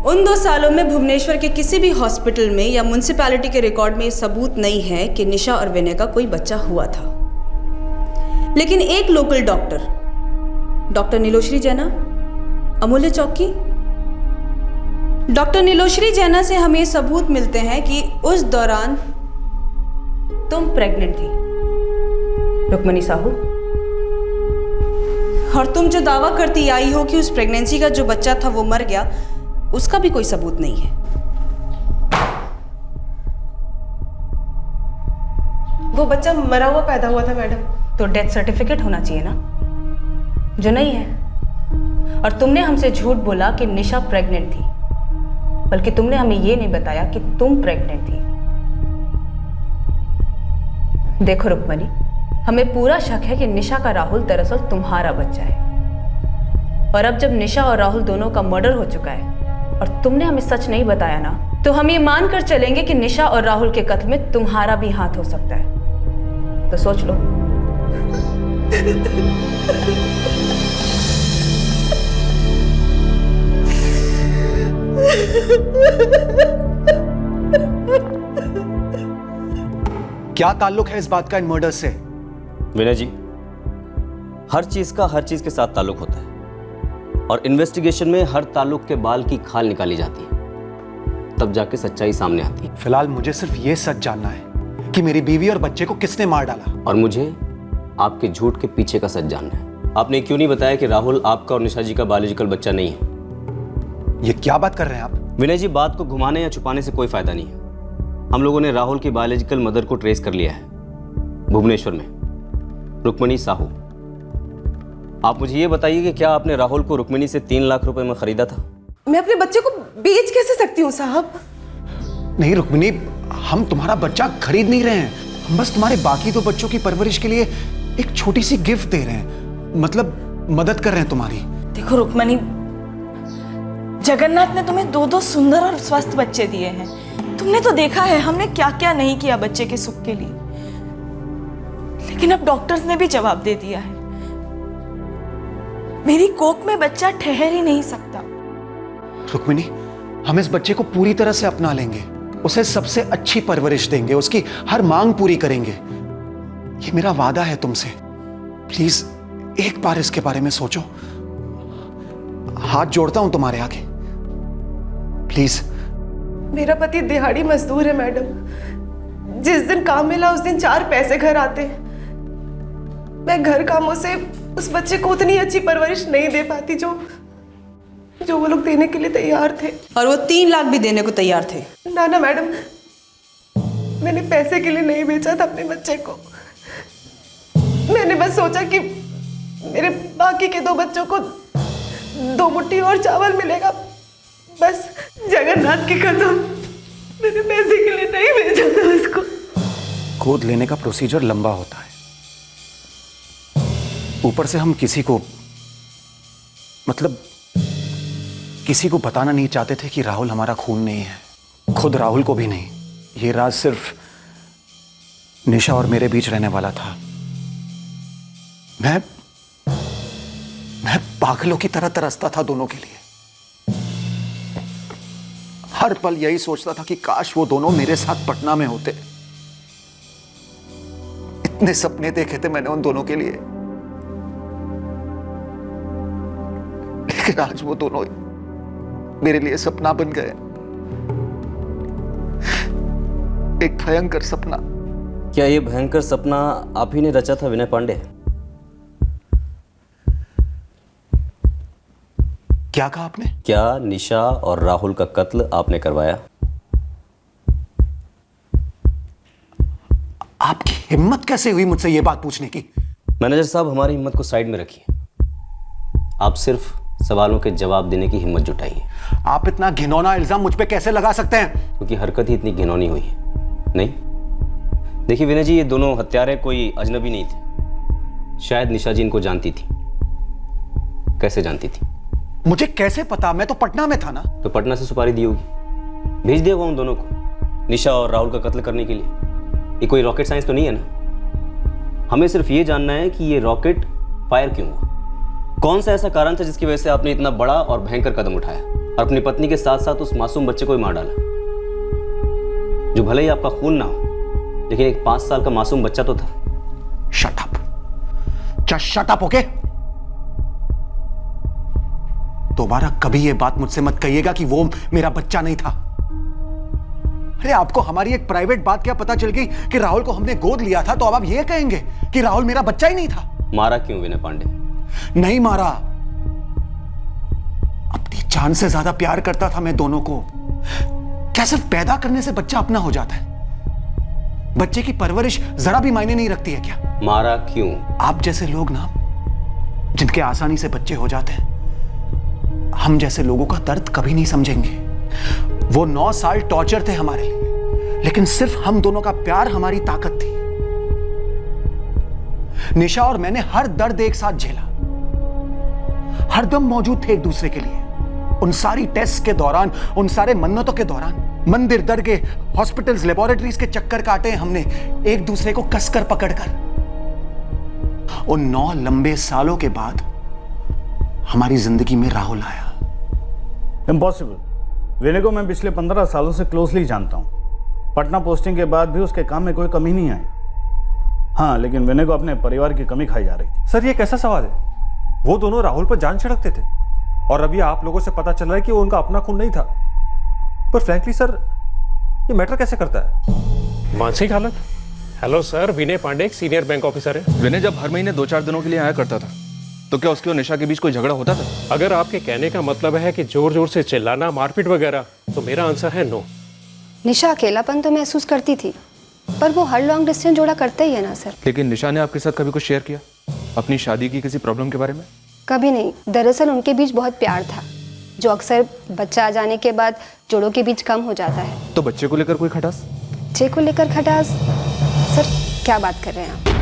उन 2 सालों में भुवनेश्वर के किसी भी हॉस्पिटल में या म्युनिसिपैलिटी के रिकॉर्ड में सबूत नहीं है कि निशा और विनय का कोई बच्चा हुआ था। लेकिन एक लोकल डॉक्टर नीलोश्री जैना, अमूल्य चौक की डॉक्टर नीलोश्री जैना से हमें सबूत मिलते हैं कि उस दौरान तुम प्रेग्नेंट थी, रुक्मणी साहू, और तुम जो दावा करती आई हो कि उस प्रेगनेंसी का जो बच्चा था वो मर गया, उसका भी कोई सबूत नहीं है। वो बच्चा मरा हुआ पैदा हुआ था मैडम। तो डेथ सर्टिफिकेट होना चाहिए ना, जो नहीं है। और तुमने हमसे झूठ बोला कि निशा प्रेग्नेंट थी, बल्कि तुमने हमें ये नहीं बताया कि तुम प्रेग्नेंट थी। देखो रुक्मणी, हमें पूरा शक है कि निशा का राहुल दरअसल तुम्हारा बच्चा है। और अब जब निशा और राहुल दोनों का मर्डर हो चुका है और तुमने हमें सच नहीं बताया ना, तो हम ये मान कर चलेंगे कि निशा और राहुल के कत्ल में तुम्हारा भी हाथ हो सकता है। तो सोच लो। क्या ताल्लुक है इस बात का इन मर्डर से? विनय जी, हर चीज का हर चीज के साथ ताल्लुक होता है, और इन्वेस्टिगेशन में हर ताल्लुक के बाल की खाल निकाली जाती है, तब जाके सच्चाई सामने आती है। फिलहाल मुझे सिर्फ ये सच जानना है कि मेरी बीवी और बच्चे को किसने मार डाला। और मुझे आपके झूठ के पीछे का सच जानना है। आपने क्यों नहीं बताया कि राहुल आपका और निशा जी का बायोलॉजिकल बच्चा नहीं है? ये क्या बात कर रहे हैं आप? विनय जी, बात को घुमाने या छुपाने से कोई फायदा नहीं है। हम लोगों ने राहुल की बायोलॉजिकल मदर को ट्रेस कर लिया है, भुवनेश्वर में, रुक्मणी साहू। आप मुझे ये बताइए कि क्या आपने राहुल को रुक्मणी से 3 लाख रुपए में खरीदा था? मैं अपने बच्चे को बेच कैसे सकती हूँ साहब? नहीं रुक्मिणी, हम तुम्हारा बच्चा खरीद नहीं रहे हैं, हम बस तुम्हारे बाकी 2 बच्चों की परवरिश के लिए एक छोटी सी गिफ्ट दे रहे हैं, मतलब मदद कर रहे हैं तुम्हारी। देखो रुक्मणी, जगन्नाथ ने तुम्हें 2 सुंदर और स्वस्थ बच्चे दिए हैं। तुमने तो देखा है हमने क्या क्या नहीं किया बच्चे के सुख के लिए, लेकिन अब डॉक्टर्स ने भी जवाब दे दिया है, मेरी कोख में बच्चा ठहर ही नहीं सकता। रुक्मिणी, हम इस बच्चे को पूरी तरह से अपना लेंगे, उसे सबसे अच्छी परवरिश देंगे, उसकी हर मांग पूरी करेंगे। ये मेरा वादा है तुमसे। प्लीज एक बार इसके बारे में सोचो, हाथ जोड़ता हूं तुम्हारे आगे, प्लीज। मेरा पति दिहाड़ी मजदूर है मैडम। जिस दिन काम मिला उस दिन 4 पैसे घर आते हैं। मैं घर कामों से उस बच्चे को उतनी अच्छी परवरिश नहीं दे पाती जो वो लोग देने के लिए तैयार थे। और वो 3 लाख भी देने को तैयार थे। ना ना मैडम, मैंने पैसे के लिए नहीं बेचा था अपने बच्चे को। मैंने बस सोचा कि मेरे बाकी के 2 बच्चों को 2 मुट्ठी और चावल मिलेगा, बस। जगन्नाथ की कसम, मैंने पैसे के लिए नहीं भेजा था उसको। गोद लेने का प्रोसीजर लंबा होता है, ऊपर से हम किसी को बताना नहीं चाहते थे कि राहुल हमारा खून नहीं है, खुद राहुल को भी नहीं। ये राज सिर्फ निशा और मेरे बीच रहने वाला था। मैं पागलों की तरह तरसता था दोनों के लिए। हर पल यही सोचता था कि काश वो दोनों मेरे साथ पटना में होते। इतने सपने देखे थे मैंने उन दोनों के लिए, लेकिन आज वो दोनों मेरे लिए सपना बन गए। एक भयंकर सपना। क्या ये भयंकर सपना आप ही ने रचा था विनय पांडे? क्या कहा आपने? क्या निशा और राहुल का कत्ल आपने करवाया? आपकी हिम्मत कैसे हुई मुझसे ये बात पूछने की? मैनेजर साहब, हमारी हिम्मत को साइड में रखिए, आप सिर्फ सवालों के जवाब देने की हिम्मत जुटाइए। आप इतना घिनौना इल्जाम मुझ पे कैसे लगा सकते हैं? क्योंकि हरकत ही इतनी घिनौनी हुई है। नहीं, देखिए विनय जी, ये दोनों हत्यारे कोई अजनबी नहीं थे। शायद निशा जी इनको जानती थी। कैसे जानती थी? मुझे कैसे पता? मैं तो पटना में था ना। तो पटना से सुपारी दी होगी, भेज दिया होगा उन दोनों को निशा और राहुल का कत्ल करने के लिए। ये कोई रॉकेट साइंस तो नहीं है ना। हमें सिर्फ ये जानना है कि ये रॉकेट फायर क्यों हुआ। कौन सा ऐसा कारण था जिसकी वजह से आपने इतना बड़ा और भयंकर कदम उठाया और अपनी पत्नी के साथ साथ उस मासूम बच्चे को ही मार डाला, जो भले ही आपका खून ना हो, लेकिन एक 5 साल का मासूम बच्चा तो था। Shut up, just shut up, okay? दोबारा कभी ये बात मुझसे मत कहिएगा कि वो मेरा बच्चा नहीं था। अरे आपको हमारी एक प्राइवेट बात क्या पता चल गई कि राहुल को हमने गोद लिया था, तो अब आप ये कहेंगे कि राहुल मेरा बच्चा ही नहीं था? मारा क्यों विनय पांडे? नहीं मारा, अपनी जान से ज्यादा प्यार करता था मैं दोनों को। क्या सिर्फ पैदा करने से बच्चा अपना हो जाता है? बच्चे की परवरिश जरा भी मायने नहीं रखती है क्या? मारा क्यों? आप जैसे लोग ना, जिनके आसानी से बच्चे हो जाते हैं, हम जैसे लोगों का दर्द कभी नहीं समझेंगे। वो 9 साल टॉर्चर थे हमारे लिए, लेकिन सिर्फ हम दोनों का प्यार हमारी ताकत थी। निशा और मैंने हर दर्द एक साथ झेला, हरदम मौजूद थे एक दूसरे के लिए। उन सारी टेस्ट के दौरान, उन सारे मन्नतों के दौरान, मंदिर, दरगाह, हॉस्पिटल्स, लेबोरेटरीज के चक्कर काटे हमने एक दूसरे को कसकर पकड़कर। उन 9 लंबे सालों के बाद हमारी जिंदगी में राहुल आया। इम्पॉसिबल। विनय को मैं पिछले 15 सालों से क्लोजली जानता हूँ। पटना पोस्टिंग के बाद भी उसके काम में कोई कमी नहीं आई। हाँ, लेकिन विनय को अपने परिवार की कमी खाई जा रही थी। सर, ये कैसा सवाल है? वो दोनों राहुल पर जान छिड़कते थे और अभी आप लोगों से पता चल रहा है कि वो उनका अपना खून नहीं था। पर फ्रैंकली सर, ये मैटर कैसे करता है? मानसिक हालत। हेलो सर, विनय पांडे एक सीनियर बैंक ऑफिसर है। विनय जब हर महीने 2-4 दिनों के लिए आया करता था, तो क्या उसके और निशा के बीच कोई झगड़ा होता था? अगर आपके कहने का मतलब है कि जोर जोर से चिल्लाना, मारपीट वगैरह, तो मेरा आंसर है नो। निशा अकेलापन तो महसूस करती थी, पर वो हर लॉन्ग डिस्टेंस जोड़ा करता ही है ना सर। लेकिन निशा ने आपके साथ कभी कुछ शेयर किया अपनी शादी की किसी प्रॉब्लम के बारे में? कभी नहीं। दरअसल उनके बीच बहुत प्यार था, जो अक्सर बच्चा आ जाने के बाद जोड़ों के बीच कम हो जाता है। तो बच्चे को लेकर कोई खटास? बच्चे को लेकर खटास? सर क्या बात कर रहे हैं आप?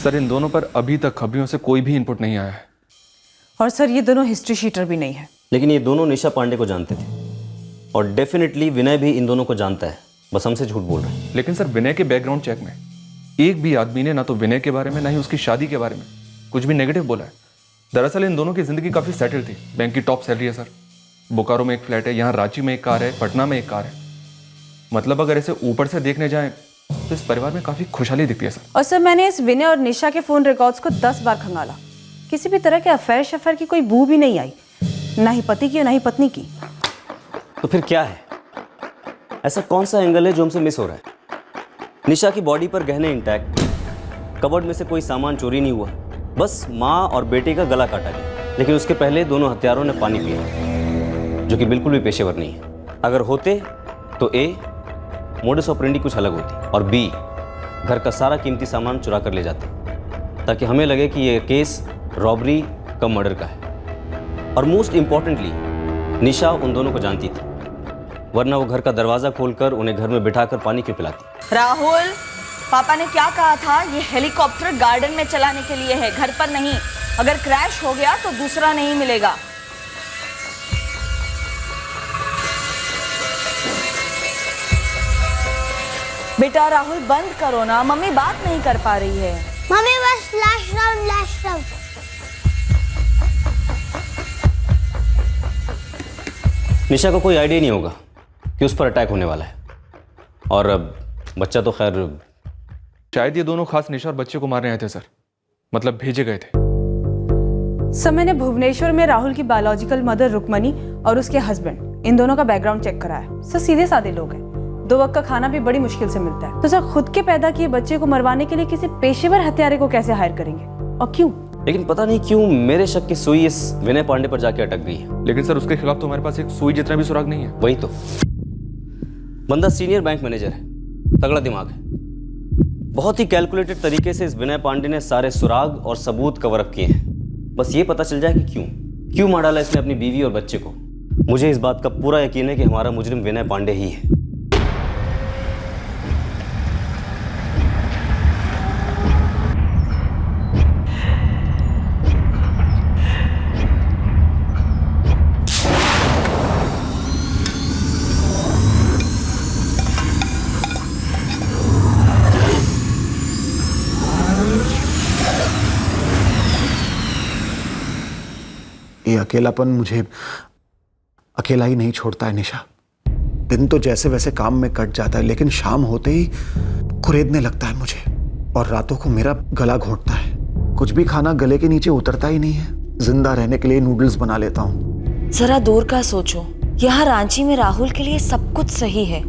सर, इन दोनों पर अभी तक खबरियों से कोई भी इनपुट नहीं आया है। और सर, ये दोनों हिस्ट्री शीटर भी नहीं है। लेकिन ये दोनों निशा पांडे को जानते थे और डेफिनेटली विनय भी इन दोनों को जानता है, बस हमसे झूठ बोल रहे हैं। लेकिन सर, विनय के बैकग्राउंड चेक में एक भी आदमी ने ना तो विनय के बारे में, ना ही उसकी शादी के बारे में कुछ भी नेगेटिव बोला है। दरअसल इन दोनों की जिंदगी काफी सेटल थी। बैंक की टॉप सैलरी है सर, बोकारो में एक फ्लैट है, यहाँ रांची में एक कार है, पटना में एक कार है। मतलब अगर ऐसे ऊपर से देखने जाएं तो इस परिवार में काफी खुशहाली दिखती है सर। और सर, मैंने इस विनय और निशा के फोन रिकॉर्ड्स को 10 बार खंगाला। किसी भी तरह के अफेयर शफेयर की कोई बू भी नहीं आई, ना ही पति की और ना ही पत्नी की। तो फिर क्या है? ऐसा कौन सा एंगल है जो हमसे मिस हो रहा है? निशा की बॉडी पर गहने इंटैक्ट, कबर्ड में से कोई सामान चोरी नहीं हुआ, बस माँ और बेटे का गला काटा गया। लेकिन उसके पहले दोनों हत्यारों ने पानी पिया, जो कि बिल्कुल भी पेशेवर नहीं है। अगर होते तो ए, मोडस ऑपरेंडी कुछ अलग होती, और बी, घर का सारा कीमती सामान चुरा कर ले जाते, ताकि हमें लगे कि ये केस रॉबरी का मर्डर का है। और मोस्ट इंपॉर्टेंटली, निशा उन दोनों को जानती थी, वरना वो घर का दरवाज़ा खोलकर उन्हें घर में बिठाकर पानी क्यों पिलाती? राहुल, पापा ने क्या कहा था? ये हेलीकॉप्टर गार्डन में चलाने के लिए है, घर पर नहीं। अगर क्रैश हो गया तो दूसरा नहीं मिलेगा। बेटा राहुल, बंद करो ना, मम्मी बात नहीं कर पा रही है। मम्मी बस लास्ट राउंड। निशा को कोई आइडिया नहीं होगा कि उस पर अटैक होने वाला है, और बच्चा तो खैर शायद ये दोनों खास निशा और बच्चे को मारने आए थे सर, मतलब भेजे गए थे। सर, मैंने भुवनेश्वर में राहुल की बायोलॉजिकल मदर रुक्मणी और उसके हस्बैंड, इन दोनों का बैकग्राउंड चेक कराया। सर, सीधे साधे लोग हैं, 2 वक्त का खाना भी बड़ी मुश्किल से मिलता है। तो सर, खुद के पैदा किए बच्चे को मरवाने के लिए किसी पेशेवर हत्यारे को कैसे हायर करेंगे, और क्यों? लेकिन पता नहीं क्यों मेरे शक की सुई इस विनय पांडे पर जाके अटक गई है। लेकिन सर, उसके खिलाफ तो हमारे पास एक सुई जितना भी सुराग नहीं है। वही तो, बंदा सीनियर बैंक मैनेजर है, तगड़ा दिमाग है। बहुत ही कैलकुलेटेड तरीके से इस विनय पांडे ने सारे सुराग और सबूत कवर अप किए हैं। बस ये पता चल जाए कि क्यों मार डाला इसने अपनी बीवी और बच्चे को, मुझे इस बात का पूरा यकीन है कि हमारा मुजरिम विनय पांडे ही है। ये अकेलापन मुझे अकेला ही नहीं छोड़ता है निशा। दिन तो जैसे वैसे काम में कट जाता है, लेकिन शाम होते ही कुरेदने लगता है मुझे, और रातों को मेरा गला घोंटता है। कुछ भी खाना गले के नीचे उतरता ही नहीं है। जिंदा रहने के लिए नूडल्स बना लेता हूँ। जरा दूर का सोचो, यहाँ रांची में राहुल के लिए सब कुछ सही है,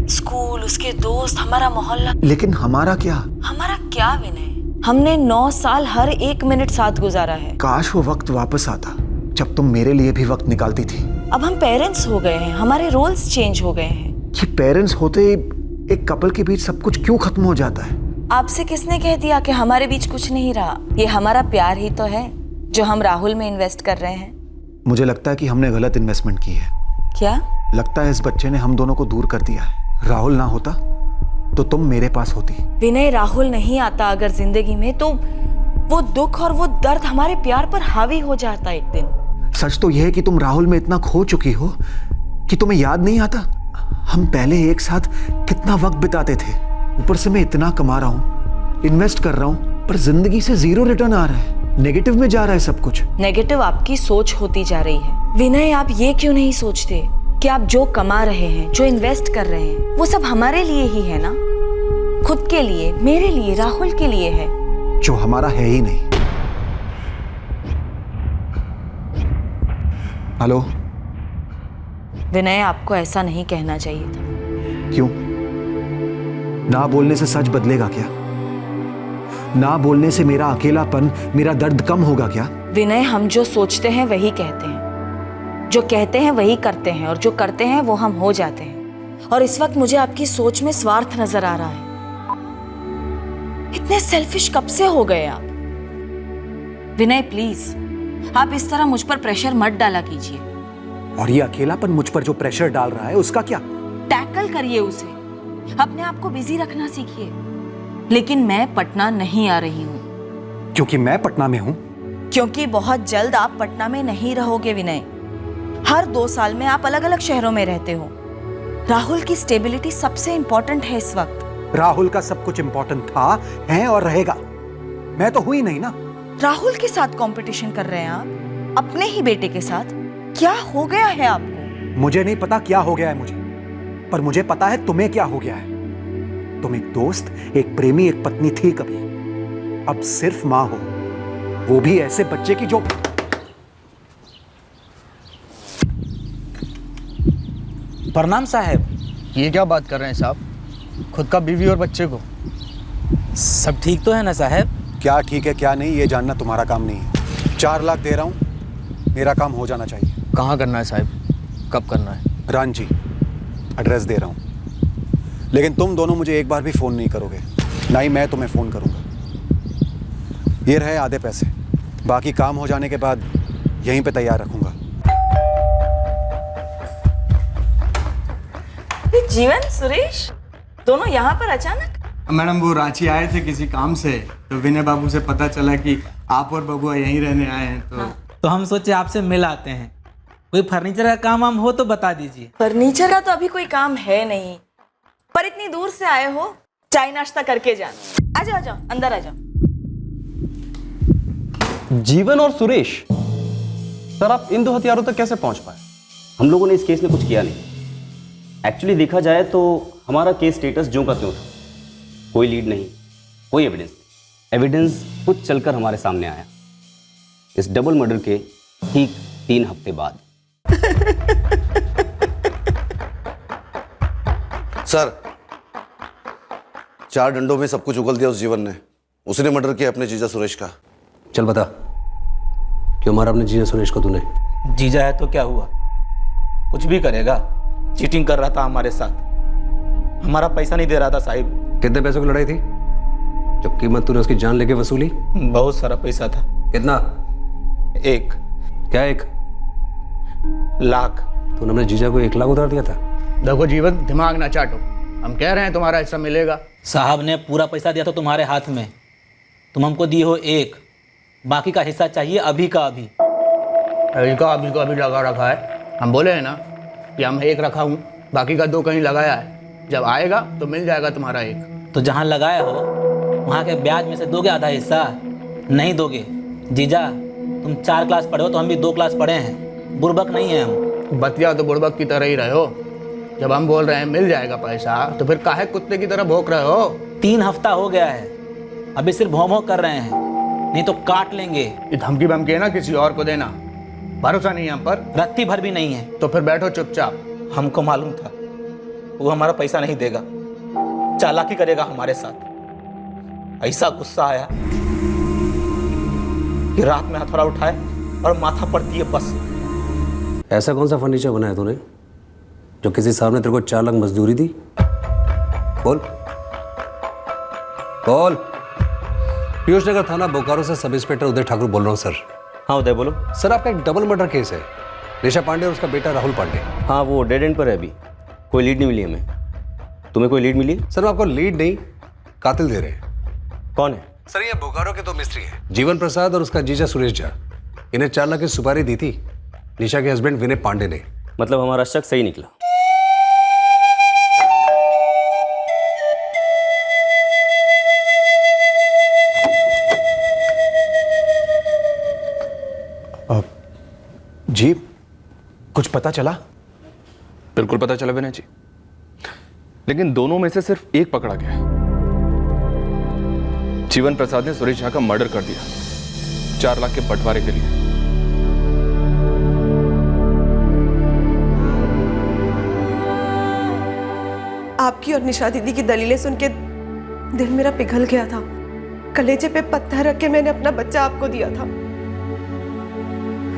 स्कूल, उसके दोस्त, हमारा मोहल्ला। लेकिन हमारा क्या? हमारा क्या विनय? हमने 9 साल हर एक मिनट साथ गुजारा है। काश वो वक्त वापस आता जब तुम मेरे लिए भी वक्त निकालती थी। अब हम पेरेंट्स हो गए हैं, हमारे रोल्स चेंज हो गए हैं। ये पेरेंट्स होते ही एक कपल के बीच सब कुछ क्यों खत्म हो जाता है? आपसे किसने कह दिया कि हमारे बीच कुछ नहीं रहा? ये हमारा प्यार ही तो है जो हम राहुल में इन्वेस्ट कर रहे हैं। मुझे लगता है कि हमने गलत इन्वेस्टमेंट की है। क्या? लगता है इस बच्चे ने हम दोनों को दूर कर दिया है। राहुल ना होता तो तुम मेरे पास होती। विनय, राहुल नहीं आता अगर जिंदगी में तो वो दुख और वो दर्द हमारे प्यार पर हावी हो जाता एक दिन। सच तो यह है कि तुम राहुल में इतना खो चुकी हो कि तुम्हें याद नहीं आता हम पहले एक साथ कितना वक्त बिताते थे। ऊपर से मैं इतना कमा रहा हूँ, इन्वेस्ट कर रहा हूँ, पर जिंदगी से 0 रिटर्न आ रहा है। नेगेटिव में जा रहा है सब कुछ। नेगेटिव आपकी सोच होती जा रही है। विनय, आप ये क्यों नहीं सोचते कि आप जो कमा रहे हैं, जो इन्वेस्ट कर रहे हैं, वो सब हमारे लिए ही है ना? खुद के लिए, मेरे लिए, राहुल के लिए है। जो हमारा है ही नहीं। हेलो विनय, आपको ऐसा नहीं कहना चाहिए था। क्यों? ना बोलने से सच बदलेगा क्या? ना बोलने से मेरा अकेलापन, मेरा दर्द कम होगा क्या? विनय, हम जो सोचते हैं वही कहते हैं, जो कहते हैं वही करते हैं, और जो करते हैं वो हम हो जाते हैं। और इस वक्त मुझे आपकी सोच में स्वार्थ नजर आ रहा है। इतने सेल्फिश कब से हो गए आप? विनय प्लीज, आप इस तरह मुझ पर प्रेशर मत डाला कीजिए। और ये अकेलापन मुझ पर जो प्रेशर डाल रहा है उसका क्या? टैकल करिए उसे, अपने आप को बिजी रखना सीखिए। लेकिन मैं पटना नहीं आ रही हूँ। क्योंकि मैं पटना में हूँ? क्योंकि बहुत जल्द आप पटना में नहीं रहोगे विनय। हर 2 साल में आप अलग अलग शहरों में रहते हो। राहुल की स्टेबिलिटी सबसे इंपॉर्टेंट है इस वक्त। राहुल का सब कुछ इंपॉर्टेंट था, है और रहेगा। मैं तो हुई नहीं ना। राहुल के साथ कंपटीशन कर रहे हैं आप, अपने ही बेटे के साथ। क्या हो गया है आपको? मुझे नहीं पता क्या हो गया है मुझे, पर मुझे पता है तुम्हें क्या हो गया है। तुम एक दोस्त, एक प्रेमी, एक पत्नी थी कभी, अब सिर्फ मां हो, वो भी ऐसे बच्चे की जो। प्रणाम साहब। ये क्या बात कर रहे हैं साहब? खुद का बीवी और बच्चे को। सब ठीक तो है ना साहब? क्या ठीक है क्या नहीं ये जानना तुम्हारा काम नहीं है। 4 लाख दे रहा हूं, मेरा काम हो जाना चाहिए। कहाँ करना है साहब? कब करना है? रांची, एड्रेस दे रहा हूं। लेकिन तुम दोनों मुझे एक बार भी फोन नहीं करोगे, ना ही मैं तुम्हें फोन करूंगा। ये रहे आधे पैसे, बाकी काम हो जाने के बाद यहीं पे तैयार रखूंगा। जीवन, सुरेश, दोनों यहाँ पर अचानक? मैडम, वो रांची आए थे किसी काम से, तो विनय बाबू से पता चला कि आप और बबुआ यहीं रहने आए हैं, तो हम सोचे आपसे मिल आते हैं। कोई फर्नीचर का काम वाम हो तो बता दीजिए। फर्नीचर का तो अभी कोई काम है नहीं, पर इतनी दूर से आए हो, चाय नाश्ता करके जाना। आ जाओ, अंदर आ जाओ। जीवन और सुरेश, सर आप इन 2 हथियारों तक कैसे पहुंच पाए? हम लोगों ने इस केस में कुछ किया नहीं। एक्चुअली देखा जाए तो हमारा केस स्टेटस ज्यों का त्यों था। कोई लीड नहीं, कोई एविडेंस नहीं। एविडेंस कुछ चलकर हमारे सामने आया इस डबल मर्डर के ठीक 3 हफ्ते बाद। सर, 4 डंडों में सब कुछ उगल दिया उस जीवन ने। उसने मर्डर किया अपने जीजा सुरेश का। चल बता, क्यों मारा अपने जीजा सुरेश को तूने? जीजा है तो क्या हुआ? कुछ भी करेगा। चीटिंग कर रहा था हमारे साथ, हमारा पैसा नहीं दे रहा था साहिब। कितने पैसों की लड़ाई थी? जो कीमत तूने उसकी जान लेके वसूली? बहुत सारा पैसा था। कितना? 1 क्या 1 लाख? तूने अपने जीजा को 1 लाख उधार दिया था। देखो जीवन, दिमाग ना चाटो, हम कह रहे हैं तुम्हारा हिस्सा मिलेगा। साहब ने पूरा पैसा दिया था तुम्हारे हाथ में, तुम हमको दिए हो 1, बाकी का हिस्सा चाहिए अभी का अभी। अभी का अभी लगा रखा है। हम बोले हैं ना कि हम 1 रखा हूँ, बाकी का 2 कहीं लगाया है। जब आएगा तो मिल जाएगा तुम्हारा 1। तो जहाँ लगाया हो वहाँ के ब्याज में से दोगे आधा हिस्सा? नहीं दोगे। जीजा तुम 4 क्लास पढ़े हो तो हम भी 2 क्लास पढ़े हैं, बुड़बक नहीं है हम। बतिया तो बुड़बक की तरह ही रहे हो। जब हम बोल रहे हैं मिल जाएगा पैसा तो फिर काहे कुत्ते की तरह भौंक रहे हो? 3 हफ्ता हो गया है, अभी सिर्फ भौं कर रहे हैं, नहीं तो काट लेंगे। ये धमकी बमकी है ना किसी और को देना, भरोसा नहीं है हम पर। रत्ती भर भी नहीं है। तो फिर बैठो चुपचाप। हमको मालूम था वो हमारा पैसा नहीं देगा, चालाकी करेगा हमारे साथ। ऐसा गुस्सा आया कि रात में हथौड़ा उठाए और माथा पर दिए बस। ऐसा कौन सा फर्नीचर बनाया तूने जो किसी साहब ने तेरे को 4 लाख मजदूरी दी? बोल बोल। पीयूष नगर थाना बोकारो से सब इंस्पेक्टर उदय ठाकुर बोल रहा हूँ सर। हाँ उदय बोलो। सर आपका एक डबल मर्डर केस है, निशा पांडे और उसका बेटा राहुल पांडे। हाँ वो डेड एंड पर है, अभी कोई लीड नहीं मिली हमें। तुम्हें कोई लीड मिली? सर आपको लीड नहीं, कातिल दे रहे हैं। कौन है? सर ये बोकारो के 2 मिस्त्री हैं, जीवन प्रसाद और उसका जीजा सुरेश झा। इन्हें 4 लाख की सुपारी दी थी निशा के हस्बैंड विनय पांडे ने। मतलब हमारा शक सही निकला। जी कुछ पता चला? बिल्कुल पता चला विनय जी, लेकिन दोनों में से सिर्फ एक पकड़ा गया है। जीवन प्रसाद ने सुरेश झा का मर्डर कर दिया 4 लाख के बंटवारे के लिए। आपकी और निशा दीदी की दलीलें सुन के दिल मेरा पिघल गया था। कलेजे पे पत्थर रख के मैंने अपना बच्चा आपको दिया था।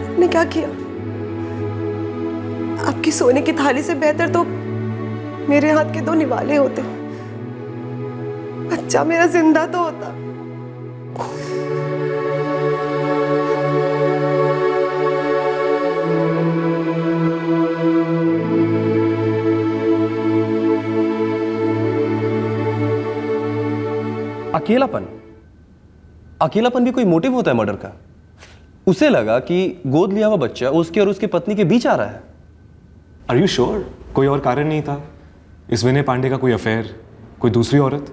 आपने क्या किया? आपकी सोने की थाली से बेहतर तो मेरे हाथ के 2 निवाले होते। बच्चा मेरा जिंदा तो होता। अकेलापन भी कोई मोटिव होता है मर्डर का? उसे लगा कि गोद लिया हुआ बच्चा उसके और उसकी पत्नी के बीच आ रहा है। आर यू श्योर कोई और कारण नहीं था? इस विनय पांडे का कोई अफेयर, कोई दूसरी औरत?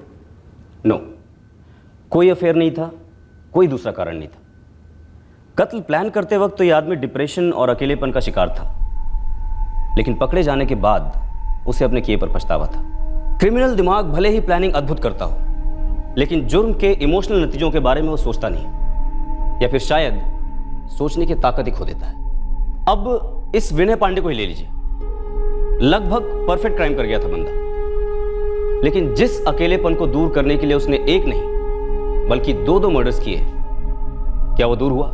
नो, कोई अफेयर नहीं था, कोई दूसरा कारण नहीं था। कत्ल प्लान करते वक्त तो ये आदमी डिप्रेशन और अकेलेपन का शिकार था, लेकिन पकड़े जाने के बाद उसे अपने किए पर पछतावा था। क्रिमिनल दिमाग भले ही प्लानिंग अद्भुत करता हो, लेकिन जुर्म के इमोशनल नतीजों के बारे में वो सोचता नहीं, या फिर शायद सोचने की ताकत ही खो देता है। अब इस विनय पांडे को ही ले लीजिए, लगभग परफेक्ट क्राइम कर गया था बंदा, लेकिन जिस अकेलेपन को दूर करने के लिए उसने 1 नहीं बल्कि 2 मर्डर्स किए, क्या वो दूर हुआ?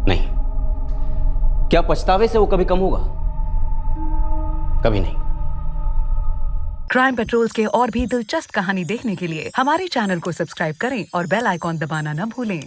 नहीं। क्या पछतावे से वो कभी कम होगा? कभी नहीं। क्राइम पेट्रोल्स के और भी दिलचस्प कहानी देखने के लिए हमारे चैनल को सब्सक्राइब करें और बेल आइकॉन दबाना न भूलें।